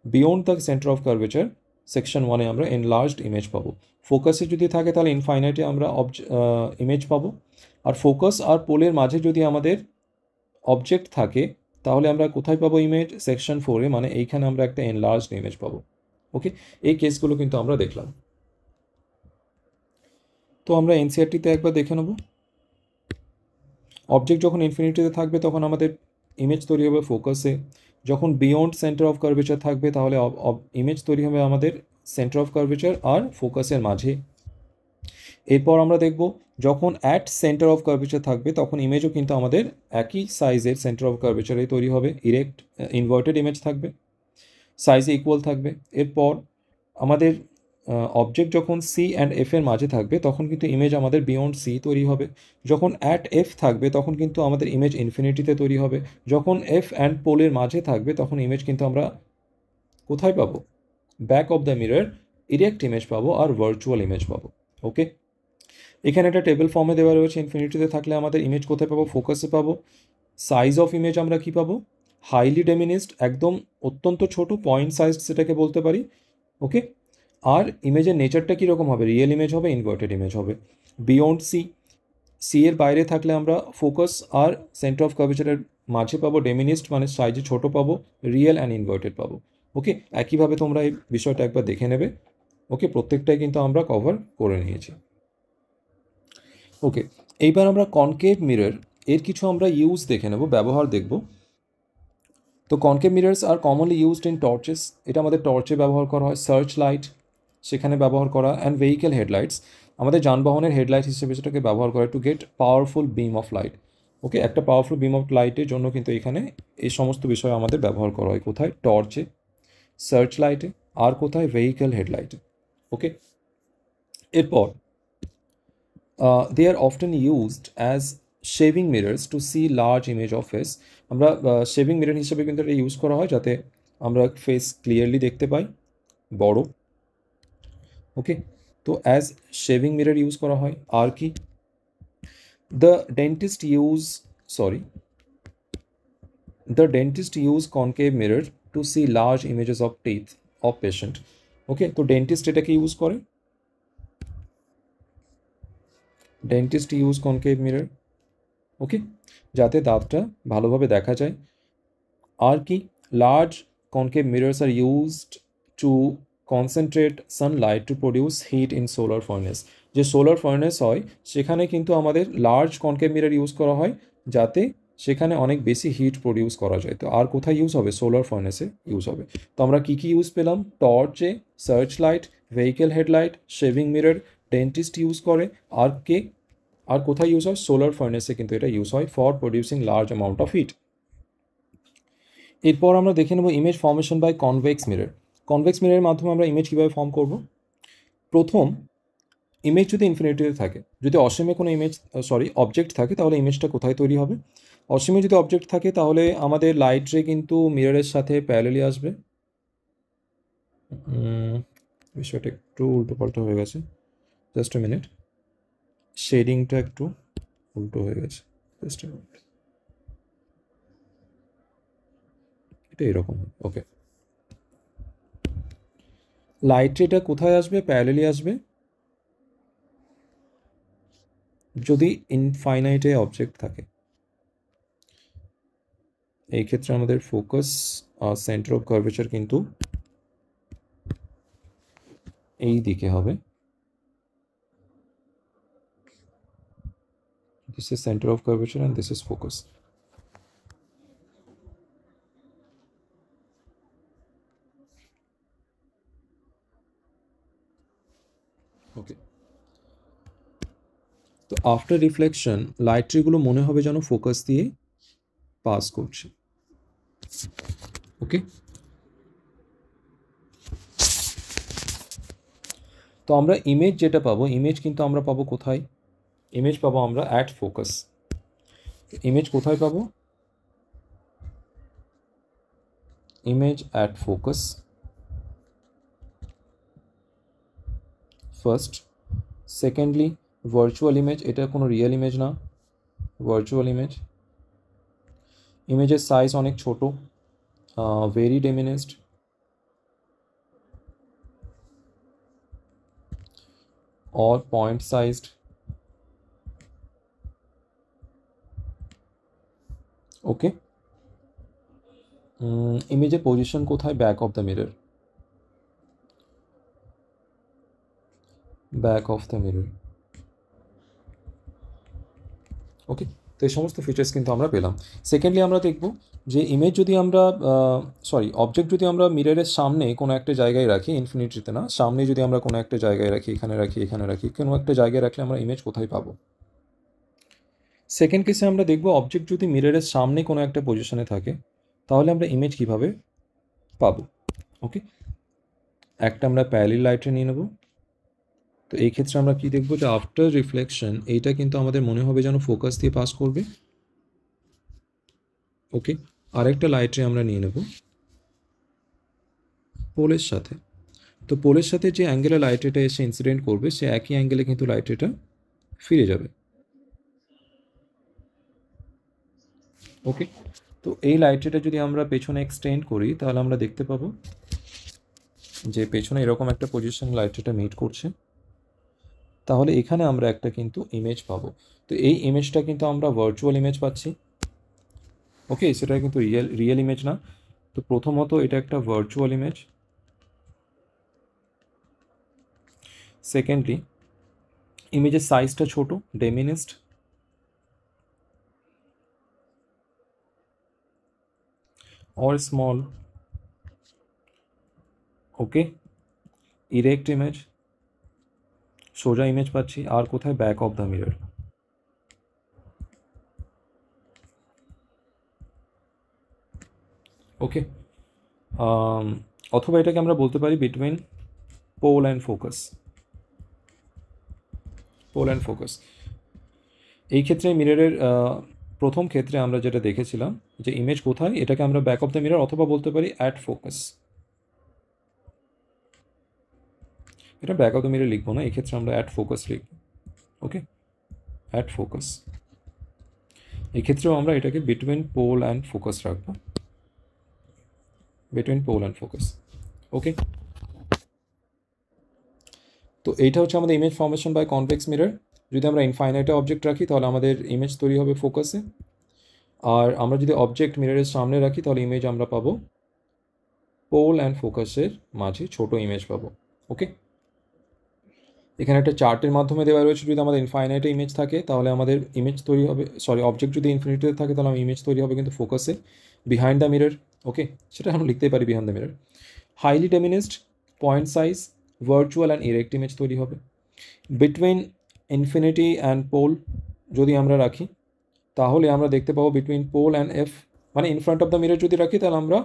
beyond the centre of curvature section 1-এ আমরা এনলার্জড ইমেজ পাবো। ফোকাসে যদি থাকে তাহলে ইনফাইনাইটে আমরা ইমেজ পাবো। আর ফোকাস আর পোলের মাঝে যদি আমাদের অবজেক্ট থাকে তাহলে আমরা কোথায় পাবো ইমেজ? সেকশন 4-এ, মানে এইখানে আমরা একটা এনলার্জড ইমেজ পাবো। ওকে, এই কেসগুলো কিন্তু আমরা দেখলাম। তো আমরা এনসিআরটিতে একবার দেখে নেব। অবজেক্ট যখন ইনফিনিটিতে থাকবে তখন আমাদের ইমেজ তৈরি হবে ফোকাসে। যখন বিয়ন্ড সেন্টার অফ কার্ভেচার থাকবে তাহলে ইমেজ তৈরি হবে আমাদের সেন্টার অফ কার্ভেচার আর ফোকাসের মাঝে। এরপর আমরা দেখব যখন অ্যাট সেন্টার অফ কার্ভেচার থাকবে তখন ইমেজও কিন্তু আমাদের একই সাইজের সেন্টার অফ কার্ভেচারে তৈরি হবে, ইরেক্ট ইনভার্টেড ইমেজ থাকবে, সাইজে ইকুয়াল থাকবে। এরপর আমাদের অবজেক্ট যখন সি অ্যান্ড এফ এর মাঝে থাকবে তখন কিন্তু ইমেজ আমাদের বিয়ন্ড সি তৈরি হবে। যখন অ্যাট এফ থাকবে তখন কিন্তু আমাদের ইমেজ ইনফিনিটিতে তৈরি হবে। যখন এফ অ্যান্ড পোলের মাঝে থাকবে তখন ইমেজ কিন্তু আমরা কোথায় পাবো? Back of the mirror erect image পাবো আর ভার্চুয়াল ইমেজ পাবো। ওকে, এখানে একটা টেবিল ফর্মে দেওয়া রয়েছে। ইনফিনিটিতে থাকলে আমাদের ইমেজ কোথায় পাবো? ফোকাসে পাবো। সাইজ অফ ইমেজ আমরা কি পাবো? হাইলি ডেমিনিস্ড, একদম অত্যন্ত ছোট, পয়েন্ট সাইজ সেটাকে বলতে পারি। ওকে, আর ইমেজের নেচারটা কীরকম হবে? রিয়েল ইমেজ হবে, ইনভার্টেড ইমেজ হবে। বিয়ন্ড সি, সি এর বাইরে থাকলে আমরা ফোকাস আর সেন্টার অফ কার্ভেচারের মাঝে পাবো ডেমিনিস্ট, মানে সাইজে ছোট পাবো, রিয়েল অ্যান্ড ইনভার্টেড পাবো। ওকে, একইভাবে তোমরা এই বিষয়টা একবার দেখে নেবে। ওকে, প্রত্যেকটাই কিন্তু আমরা কভার করে নিয়েছি। ওকে, এইবার আমরা কনকেভ মিরর এর কিছু আমরা ইউজ দেখে নেব, ব্যবহার দেখব। তো concave mirrors are commonly used in torches, এটা আমাদের টর্চে ব্যবহার করা হয়, সার্চ লাইট সেখানে ব্যবহার করা, অ্যান্ড ভেহিকেল হেডলাইটস, আমাদের যানবাহনের হেডলাইট হিসেবে সেটাকে ব্যবহার করা to get powerful beam of light. Okay, একটা পাওয়ারফুল বিম অফ লাইটের জন্য কিন্তু এখানে এই সমস্ত বিষয় আমাদের ব্যবহার করা হয়। কোথায়? টর্চে, সার্চ লাইটে, আর কোথায়? ভেহিকেল হেডলাইটে। ওকে, এরপর they are often used as shaving mirrors to see large image of face. আমরা শেভিং মিরর হিসেবে কিন্তু এটা ইউজ করা হয় যাতে আমরা ফেস ক্লিয়ারলি দেখতে পাই, বড়। ওকে, তো অ্যাজ শেভিং মিরর ইউজ করা হয়। আর কি? The dentist use concave mirror to see large images of teeth of patient. Okay, তো ডেন্টিস্ট এটাকে ইউজ করে, dentist use concave mirror. Okay, যাতে দাঁতটা ভালোভাবে দেখা যায়। আর কি? Large concave mirrors are used to concentrate sunlight to produce heat in solar furnace. যে সোলার ফার্নেস হয় সেখানে কিন্তু আমাদের লার্জ কনকেভ মিরর ইউজ করা হয় যাতে সেখানে অনেক বেশি হিট প্রডিউস করা যায়। তো আর কোথায় ইউজ হবে? সোলার ফার্নেসে ইউজ হবে। তো আমরা কী কী ইউজ পেলাম? টর্চে, search light, vehicle headlight, shaving mirror, dentist use করে। আর কে? আর কোথায় ইউজ হয়? সোলার ফার্নেসে কিন্তু এটা ইউজ হয় for producing large amount of heat. এরপর আমরা দেখে নেব image formation by convex mirror. Convex মিররের মাধ্যমে আমরা ইমেজ কীভাবে ফর্ম করব? প্রথম, ইমেজ যদি ইনফিনিটিতে থাকে, যদি অসীমে কোনো অবজেক্ট থাকে তাহলে ইমেজটা কোথায় তৈরি হবে? অসীমে যদি অবজেক্ট থাকে তাহলে আমাদের লাইট রে কিন্তু মিররের সাথে প্যারালালি আসবে। বিষয়টা একটু উল্টোপাল্টা হয়ে গেছে, জাস্ট এ মিনিট, শেডিংটা একটু উল্টো হয়ে গেছে, জাস্ট এ মিনিট, এটা এরকম। ওকে, লাইট রেটা কোথায় আসবে? প্যারালালি আসবে যদি ইনফাইনাইটে অবজেক্ট থাকে। এই ক্ষেত্রে আমাদের ফোকাস আর সেন্টার অফ কার্ভেচার কিন্তু এই দিকে হবে। This is centre of curvature and this is focus. Okay, তো আফটার রিফ্লেকশন লাইট রেগুলো মনে হবে যেন ফোকাস দিয়ে পাস করছে। ওকে, তো আমরা ইমেজ যেটা পাবো, ইমেজ কিন্তু আমরা পাবো কোথায়? ইমেজ পাবো আমরা অ্যাট ফোকাস। ইমেজ কোথায় পাবো? Image at focus first. Secondly virtual image, এটা কোনো রিয়েল ইমেজ না, ভার্চুয়াল ইমেজ। ইমেজের সাইজ অনেক ছোট, very diminished, or point sized। Okay, ইমেজের পজিশন কোথায়? Back of the mirror, back of the mirror. Okay, তো এই সমস্ত ফিচার্স কিন্তু আমরা পেলাম। সেকেন্ডলি আমরা দেখব যে ইমেজ যদি আমরা অবজেক্ট যদি আমরা মিররের সামনে কোনো একটা জায়গায় রাখি, ইনফিনিটিতে না, সামনে যদি আমরা কোনো একটা জায়গায় রাখি, এখানে রাখি, এখানে রাখি, কোনো একটা জায়গায় রাখলে আমরা ইমেজ কোথায় পাবো? সেকেন্ড কেসে আমরা দেখব অবজেক্ট যদি মিররের সামনে কোনো একটা পজিশনে থাকে তাহলে আমরা ইমেজ কিভাবে পাবো। ওকে, একটা আমরা প্যারালাল লাইটে নিয়ে নেব। তো এই ক্ষেত্রে আমরা কি দেখব যে আফটার রিফ্লেকশন এইটা কিন্তু আমাদের মনে হবে যেন ফোকাস দিয়ে পাস করবে। ওকে, আরেকটা লাইটে আমরা নিয়ে নেব পোলের সাথে। তো পোলের সাথে যে অ্যাঙ্গেলে লাইট এটা এসে ইনসিডেন্ট করবে সে একই অ্যাঙ্গেলে কিন্তু লাইট এটা ফিরে যাবে। ওকে, তো এই লাইটটা যদি আমরা পেছনে এক্সটেন্ড করি তাহলে আমরা দেখতে পাবো যে পেছনে এরকম একটা পজিশন লাইটটা মিট করছে। তাহলে এখানে আমরা একটা কিন্তু ইমেজ পাবো। তো এই ইমেজটা কিন্তু আমরা ভার্চুয়াল ইমেজ পাচ্ছি। ওকে, সেটা কিন্তু রিয়েল ইমেজ না। তো প্রথমত এটা একটা ভার্চুয়াল ইমেজ। সেকেন্ডলি ইমেজের সাইজটা ছোট, diminished. or small. Okay, erect image, সোজা ইমেজ পাচ্ছি। আর কোথায়? Back of the mirror. Okay, অথবা এটাকে আমরা বলতে পারি between pole and focus. Pole and focus এই ক্ষেত্রে মিররের প্রথম ক্ষেত্রে আমরা যেটা দেখেছিলাম যে ইমেজ কোথায়, এটাকে আমরা ব্যাক অফ দ্য মিরর অথবা বলতে পারি অ্যাট ফোকাস। এটা ব্যাক অফ দ্য মিরর লিখবো না, এক্ষেত্রে আমরা অ্যাট ফোকাস লিখব। Okay, at focus. এক্ষেত্রেও আমরা এটাকে বিটুইন পোল অ্যান্ড ফোকাস রাখবো, between pole and focus. Okay, তো এইটা হচ্ছে আমাদের image formation by convex mirror. যদি আমরা ইনফাইনাইটে অবজেক্ট রাখি তাহলে আমাদের ইমেজ তৈরি হবে ফোকাসে, আর আমরা যদি অবজেক্ট মিররের সামনে রাখি তাহলে ইমেজ আমরা পাবো পোল অ্যান্ড ফোকাসের মাঝে ছোট ইমেজ পাবো। ওকে, এখানে একটা চার্টের মাধ্যমে দেওয়া রয়েছে যদি আমাদের ইনফাইনাইটে ইমেজ থাকে তাহলে আমাদের ইমেজ তৈরি হবে, অবজেক্ট যদি ইনফিনিটিতে থাকে তাহলে আমার ইমেজ তৈরি হবে কিন্তু ফোকাসে বিহাইন্ড দ্য মিরর। ওকে, সেটা আমরা লিখতেই পারি behind the mirror. Highly diminished, point size, virtual and erect image তৈরি হবে। বিটুইন ইনফিনিটি অ্যান্ড পোল যদি আমরা রাখি তাহলে আমরা দেখতে পাবো বিটুইন পোল অ্যান্ড এফ, মানে in front of the mirror যদি রাখি তাহলে আমরা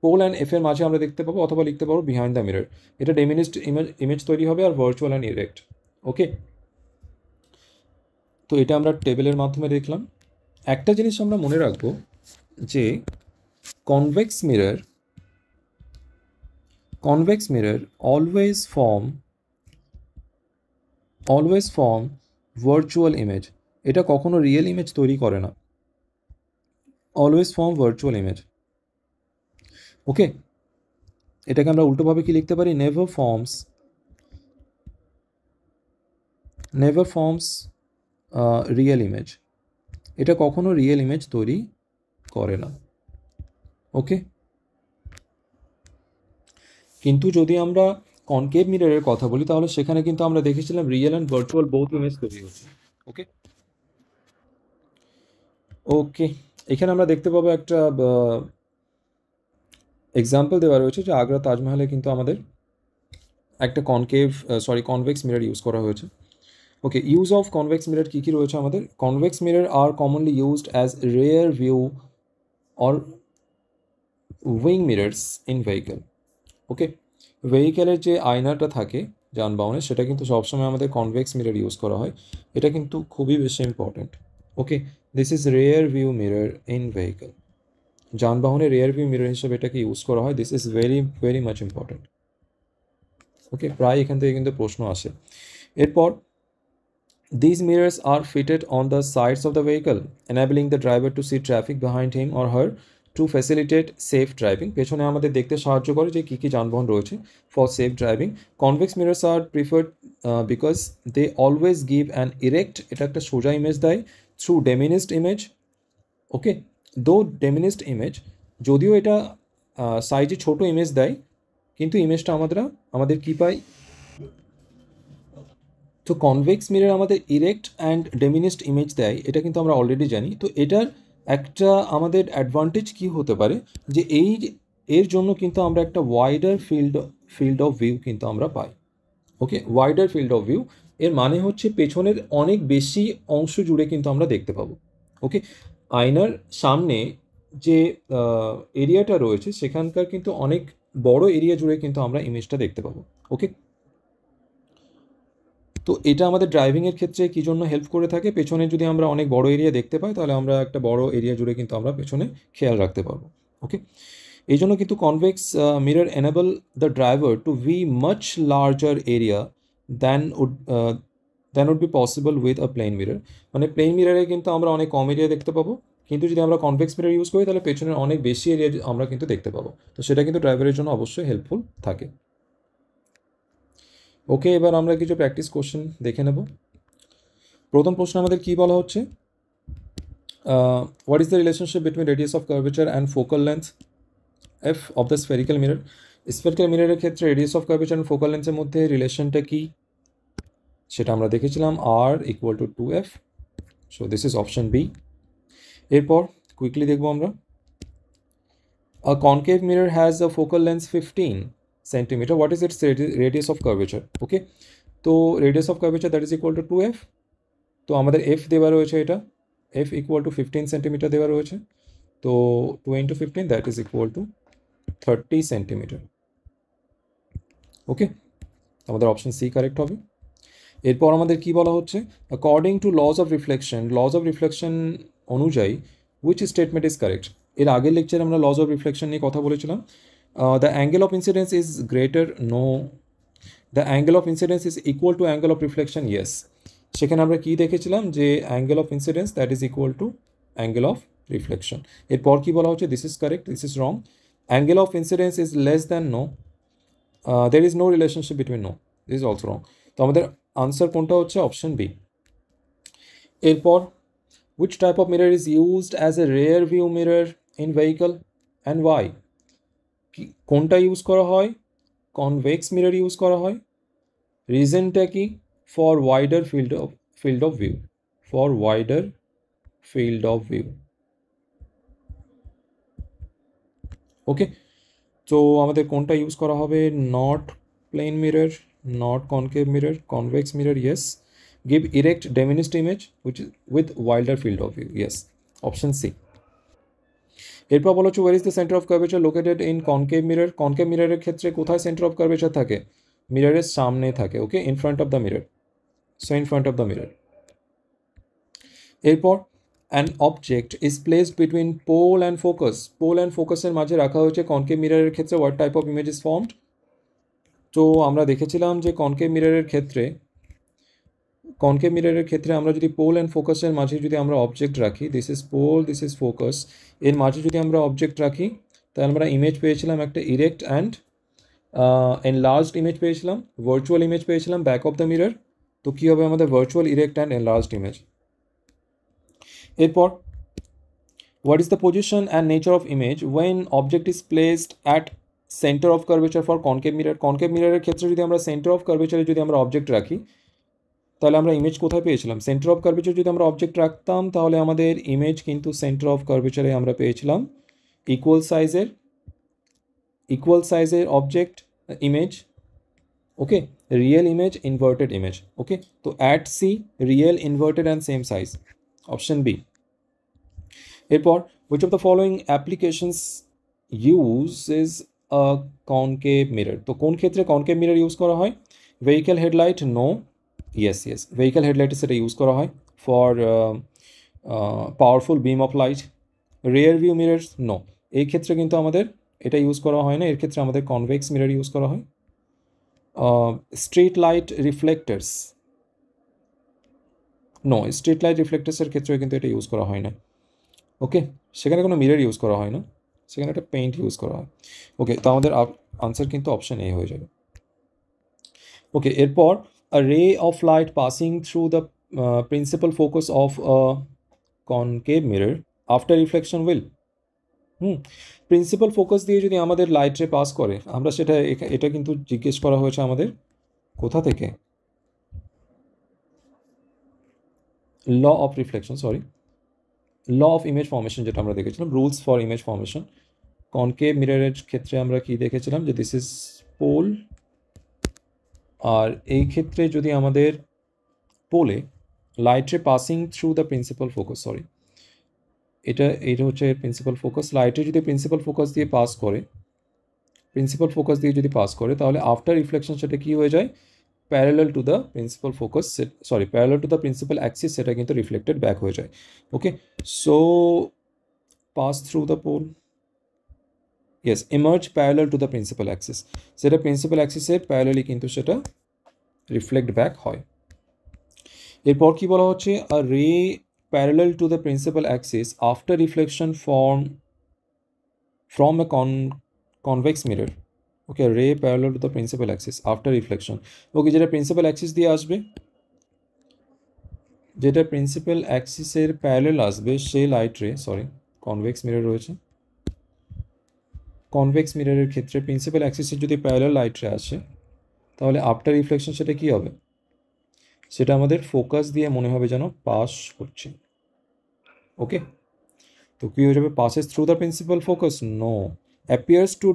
পোল অ্যান্ড এফ এর মাঝে আমরা দেখতে পাবো, অথবা লিখতে পাবো বিহাইন্ড দ্য মিরর। এটা ডেমিনিস্ট ইমেজ তৈরি হবে আর ভার্চুয়াল অ্যান্ড ইরেক্ট। ওকে, তো এটা আমরা টেবিলের মাধ্যমে দেখলাম। একটা জিনিস আমরা মনে রাখবো যে convex mirror always form virtual image. এটা কখনো রিয়েল ইমেজ তৈরি করে না, অলওয়েজ ফর্ম ভার্চুয়াল ইমেজ। ওকে, এটাকে আমরা উল্টোভাবে কি লিখতে পারি? Never forms real image. এটা কখনো রিয়েল ইমেজ তৈরি করে না। ওকে, কিন্তু যদি আমরা কনকেভ মিররের কথা বলি তাহলে সেখানে কিন্তু আমরা দেখেছিলাম real and virtual both image তৈরি হচ্ছে। ওকে, ওকে, এখানে আমরা দেখতে পাবো একটা এক্সাম্পল দেওয়া রয়েছে যে আগ্রা তাজমহলে কিন্তু আমাদের একটা কনভেক্স মিরর ইউজ করা হয়েছে। Okay, use of convex mirror কী কী রয়েছে আমাদের? Convex mirror are commonly used as rear view or wing mirrors in vehicle. Okay, ভেহিকেলের যে আয়নাটা থাকে যানবাহনে সেটা কিন্তু সবসময় আমাদের কনভেক্স মিরর ইউজ করা হয়। এটা কিন্তু খুবই বেশি important. Okay, this is rear view mirror in vehicle. যানবাহনের রেয়ার ভিউ মিরর হিসেবে এটাকে ইউজ করা হয়। This is very very much important. Okay, প্রায় এখান থেকে কিন্তু প্রশ্ন আসে। এরপর these mirrors are fitted on the sides of the vehicle, enabling the driver to see traffic behind him or her to facilitate safe driving. পেছনে আমাদের দেখতে সাহায্য করে যে কী কী যানবাহন রয়েছে for safe driving. Convex mirrors are preferred because they always give an erect, এটা একটা সোজা ইমেজ দেয়, through diminished image. Okay, though diminished image, যদিও এটা সাইজে ছোট ইমেজ দেয়, কিন্তু ইমেজটা আমাদের কি পাই? তো কনভেক্স মিরর আমাদের ইরেক্ট অ্যান্ড ডেমিনিস্ট ইমেজ দেয়, এটা কিন্তু আমরা অলরেডি জানি। তো এটার একটা আমাদের অ্যাডভান্টেজ কি হতে পারে, যে এর জন্য কিন্তু আমরা একটা ওয়াইডার ফিল্ড অফ ভিউ কিন্তু আমরা পাই। ওকে, ওয়াইডার ফিল্ড অফ ভিউ এর মানে হচ্ছে পেছনের অনেক বেশি অংশ জুড়ে কিন্তু আমরা দেখতে পাবো। ওকে, আয়নার সামনে যে এরিয়াটা রয়েছে সেখানকার কিন্তু অনেক বড় এরিয়া জুড়ে কিন্তু আমরা ইমেজটা দেখতে পাবো। ওকে, তো এটা আমাদের ড্রাইভিংয়ের ক্ষেত্রে কী জন্য হেল্প করে থাকে? পেছনে যদি আমরা অনেক বড় এরিয়া দেখতে পাই তাহলে আমরা একটা বড় এরিয়া জুড়ে কিন্তু আমরা পেছনে খেয়াল রাখতে পারবো। ওকে, এই জন্য কিন্তু convex mirror enable the driver to view much larger area than would be possible with a plane mirror. মানে প্লেন মিররে কিন্তু আমরা অনেক কম এরিয়া দেখতে পাবো, কিন্তু যদি আমরা কনভেক্স মিরর ইউজ করি তাহলে পেছনের অনেক বেশি এরিয়া আমরা কিন্তু দেখতে পাবো। তো সেটা কিন্তু ড্রাইভারের জন্য অবশ্যই হেল্পফুল থাকে। ওকে, এবার আমরা কিছু প্র্যাকটিস কোশ্চেন দেখে নেব। প্রথম প্রশ্ন আমাদের কি বলা হচ্ছে, what is the relationship between radius of curvature and focal length F of the spherical mirror? Spherical মিররের ক্ষেত্রে radius of curvature and focal লেন্থের মধ্যে রিলেশনটা কি সেটা আমরা দেখেছিলাম, R equal to 2f। So this is option B. এরপর কুইকলি দেখবো আমরা, a concave mirror has a focal length 15 centimeter. What is its radius of curvature? Okay, তো radius of curvature that is equal to 2f. তো আমাদের f দেওয়া রয়েছে, এটা f equal to 15 centimetre দেওয়া রয়েছে। তো 2 into 15 that is equal to 30 centimetre. Okay, আমাদের অপশন সি কারেক্ট হবে। এরপর আমাদের কি বলা হচ্ছে, according to lodge of reflection অনুযায়ী হুইচ স্টেটমেন্ট ইজ কারেক্ট? এর আগের লেকচারে আমরা লজ অফ রিফ্লেকশন নিয়ে কথা বলেছিলাম। The angle of incidence is greater, no. The angle of incidence is equal to angle of reflection, yes. সেখানে আমরা কি দেখেছিলাম, যে angle of incidence that is equal to angle of reflection. এরপর কি বলা হচ্ছে, this is correct, this is wrong. Angle of incidence is less than no, there is no relationship between no, this is also wrong. তো আমাদের answer কোনটা হচ্ছে? Option B. এরপর which type of mirror is used as a rear view mirror in vehicle and why? কোনটা use করা হয়? Convex mirror use করা হয়। রিজনটা কি? For wider field of view, for wider field of view. Okay, তো আমাদের কোনটা ইউজ করা হবে? Not plane mirror, not concave mirror, convex mirror, yes. Give erect diminished image which is with wider field of view, yes, option C. এরপর বলা হচ্ছে, where is the center of curvature located in concave mirror? Concave মিররের ক্ষেত্রে কোথায় centre of curvature থাকে? মিররের সামনে থাকে। Okay, in front of the mirror, so in front of the mirror. এরপর an object is placed between pole and focus, pole and ফোকাসের মাঝে রাখা হয়েছে কনকেভ মিররের ক্ষেত্রে, what type of image is formed? তো আমরা দেখেছিলাম যে কনকেভ মিররের ক্ষেত্রে আমরা যদি পোল অ্যান্ড ফোকাসের মাঝে যদি আমরা অবজেক্ট রাখি, this is pole, this is focus, এর মাঝে যদি আমরা অবজেক্ট রাখি তাহলে আমরা ইমেজ পেয়েছিলাম একটা ইরেক্ট অ্যান্ড এনলার্জড ইমেজ পেয়েছিলাম, ভার্চুয়াল ইমেজ পেয়েছিলাম ব্যাক অফ দ্য মিরর। তো কী হবে আমাদের? Virtual, erect and enlarged image. এরপর what is the position and nature of image when object is placed at centre of curvature for concave mirror? Concave মিররের ক্ষেত্রে যদি আমরা সেন্টার অফ কার্ভেচারে যদি আমরা অবজেক্ট রাখি তাহলে আমরা ইমেজ কোথায় পেয়েছিলাম? সেন্টার অফ কার্ভেচার যদি আমরা অবজেক্ট রাখতাম তাহলে আমাদের ইমেজ কিন্তু সেন্টার অফ কার্ভেচারে আমরা পেয়েছিলাম ইকুয়াল সাইজের object image. Okay, real image, inverted image. Okay, তো at C, real, inverted and same size, option B. এরপর which of the following applications uses a concave mirror? তো কোন ক্ষেত্রে কনকেভ মিরর ইউজ করা হয়? Vehicle headlight, no. Yes, vehicle হেডলাইটে সেটা use করা হয় for powerful beam of light. Rear view mirror, no, এই ক্ষেত্রে কিন্তু আমাদের এটা ইউজ করা হয় না, এর ক্ষেত্রে আমাদের কনভেক্স মিরর ইউজ করা হয়। Street light reflectors, no, street light রিফ্লেক্টার্সের ক্ষেত্রে কিন্তু এটা ইউজ করা হয় না। ওকে, সেখানে কোনো মিরর ইউজ করা হয় না, সেখানে একটা পেইন্ট ইউজ করা হয়। ওকে, তো আমাদের আনসার কিন্তু অপশন এ হয়ে যাবে। ওকে, এরপর a ray of light passing through the principal focus of a concave mirror after reflection will, principal focus দিয়ে যদি আমাদের লাইট রে পাস করে, আমরা সেটা এটা কিন্তু জিজ্ঞেস করা হয়েছে আমাদের কোথা থেকে, law of reflection, sorry, law of image formation যেটা আমরা দেখেছিলাম, rules for image formation. Concave মিররের ক্ষেত্রে আমরা কি দেখেছিলাম, যে দিস ইজ পোল, আর এই ক্ষেত্রে যদি আমাদের পোলে লাইট রে passing through the principal focus, sorry, এটা হচ্ছে প্রিন্সিপাল ফোকাস, লাইটে যদি প্রিন্সিপাল ফোকাস দিয়ে পাস করে, তাহলে আফটার রিফ্লেকশন সেটা কি হয়ে যায়, parallel to the principal focus, parallel to the principal axis, সেটা কিন্তু রিফ্লেক্টেড ব্যাক হয়ে যায়। Okay, so pass through the pole, yes, emerge parallel to the principal axis, সেটা প্রিন্সিপাল অ্যাক্সিসের প্যারালালি কিন্তু সেটা রিফ্লেক্ট ব্যাক হয়। এরপর কি বলা হচ্ছে, a ray parallel to the principal axis after reflection from a convex mirror, okay, ray parallel to the principal axis after reflection, okay, যেটা প্রিন্সিপাল অ্যাক্সিস দিয়ে আসবে, যেটা প্রিন্সিপাল অ্যাক্সিসের প্যারালাল আসবে, সেই লাইট রে, সরি, কনভেক্স মিরর রয়েছে, convex মিররের ক্ষেত্রে প্রিন্সিপাল অ্যাক্সিসের যদি প্যারালাল লাইট রে আসে, তাহলে আফটার রিফ্লেকশন সেটা কি হবে, সেটা আমাদের ফোকাস দিয়ে মনে হবে যেন পাস করছে। ওকে, তো কি হয়ে যাবে, passes through the principal focus, no, appears to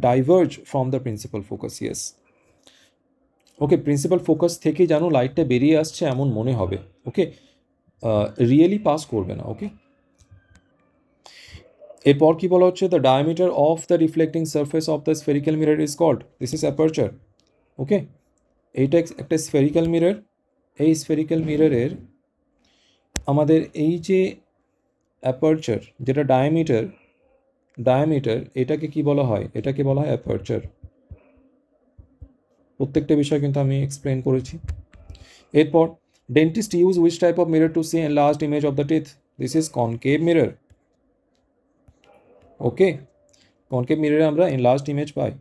diverge from the principal focus, yes, okay, principal focus থেকে যেন লাইটটা বেরিয়ে আসছে এমন মনে হবে, ওকে, রিয়েলি পাস করবে না। ওকে, এরপর কি বলা হচ্ছে, the diameter of the reflecting surface of the spherical mirror is called, this is aperture. Okay, এইটা একটা স্ফেরিক্যাল মিরর, এই স্ফেরিক্যাল মিররের আমাদের এই যে অ্যাপারচার, যেটা ডায়ামিটার, এটাকে কি বলা হয়, এটাকে বলা হয় অ্যাপারচার। প্রত্যেকটা বিষয় কিন্তু আমি এক্সপ্লেন করেছি। এরপর, dentist use which type of mirror to see enlarged image of the teeth, this is concave mirror. Okay, concave মিররে আমরা এনলার্জড ইমেজ পাই।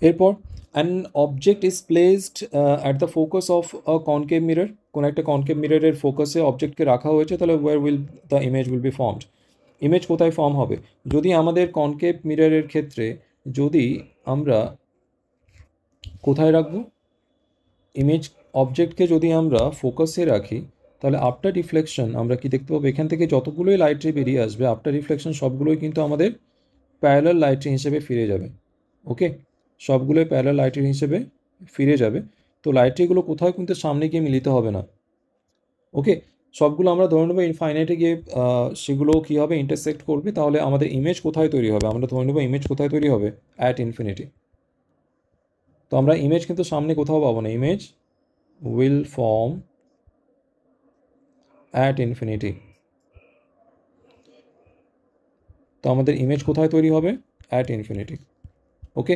এরপর, an object is placed at the focus of a concave mirror, কোনো একটা concave মিররের ফোকাসে অবজেক্টকে রাখা হয়েছে, তাহলে where will the image will be formed, image কোথায় ফর্ম হবে, যদি আমাদের কনকেভ মিররের ক্ষেত্রে যদি আমরা কোথায় রাখবো, ইমেজ অবজেক্টকে যদি আমরা ফোকাসে রাখি, তাহলে আফটার রিফ্লেকশন আমরা কি দেখতে পাবো, এখান থেকে যতগুলোই লাইট রে বেরিয়ে আসবে আফটার রিফ্লেকশন সবগুলোই কিন্তু আমাদের প্যারালাল লাইট রে হিসেবে ফিরে যাবে। ওকে, সবগুলোই প্যারালাল লাইট রে হিসেবে ফিরে যাবে, তো লাইট রেগুলো কোথাও কিন্তু সামনে গিয়ে মিলিত হবে না। ওকে, সবগুলো আমরা ধরে নেবো ইনফাইনাইটে গিয়ে সেগুলো কী হবে, ইন্টারসেক্ট করবে, তাহলে আমাদের ইমেজ কোথায় তৈরি হবে, আমরা ধরে নেবো ইমেজ কোথায় তৈরি হবে, অ্যাট ইনফিনিটি। তো আমরা ইমেজ কিন্তু সামনে কোথাও পাবো না, image will form at infinity, তো আমাদের ইমেজ কোথায় তৈরি হবে, অ্যাট ইনফিনিটি। ওকে,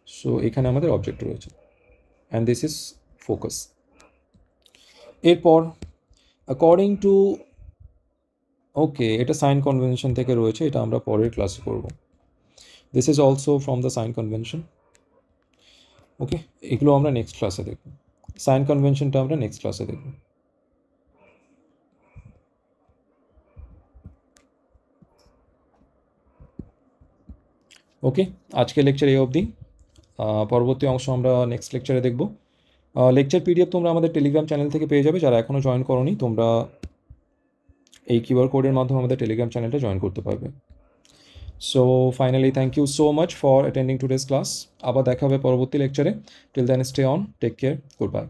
সো এখানে আমাদের অবজেক্ট রয়েছে, অ্যান্ড দিস ইজ ফোকাস। এরপর, অ্যাকর্ডিং টু, ওকে, এটা সাইন কনভেনশন থেকে রয়েছে, এটা আমরা পরের ক্লাসে করব। This is also from the sign convention. Okay, এগুলো আমরা নেক্সট ক্লাসে দেখব, সাইন কনভেনশনটা আমরা নেক্সট ক্লাসে দেখব। ওকে, আজকে লেকচার এই অবধি, পরবর্তী অংশ আমরা নেক্সট লেকচারে দেখব। লেকচার পিডিএফ তোমরা আমাদের টেলিগ্রাম চ্যানেল থেকে পেয়ে যাবে, যারা এখনও জয়েন করোনি তোমরা এই কিউআর কোডের মাধ্যমে আমাদের টেলিগ্রাম চ্যানেলটা জয়েন করতে পারবে। So finally thank you so much for attending today's class, আবার দেখা হবে পরবর্তী লেকচারে। Till then stay on, take care, good bye.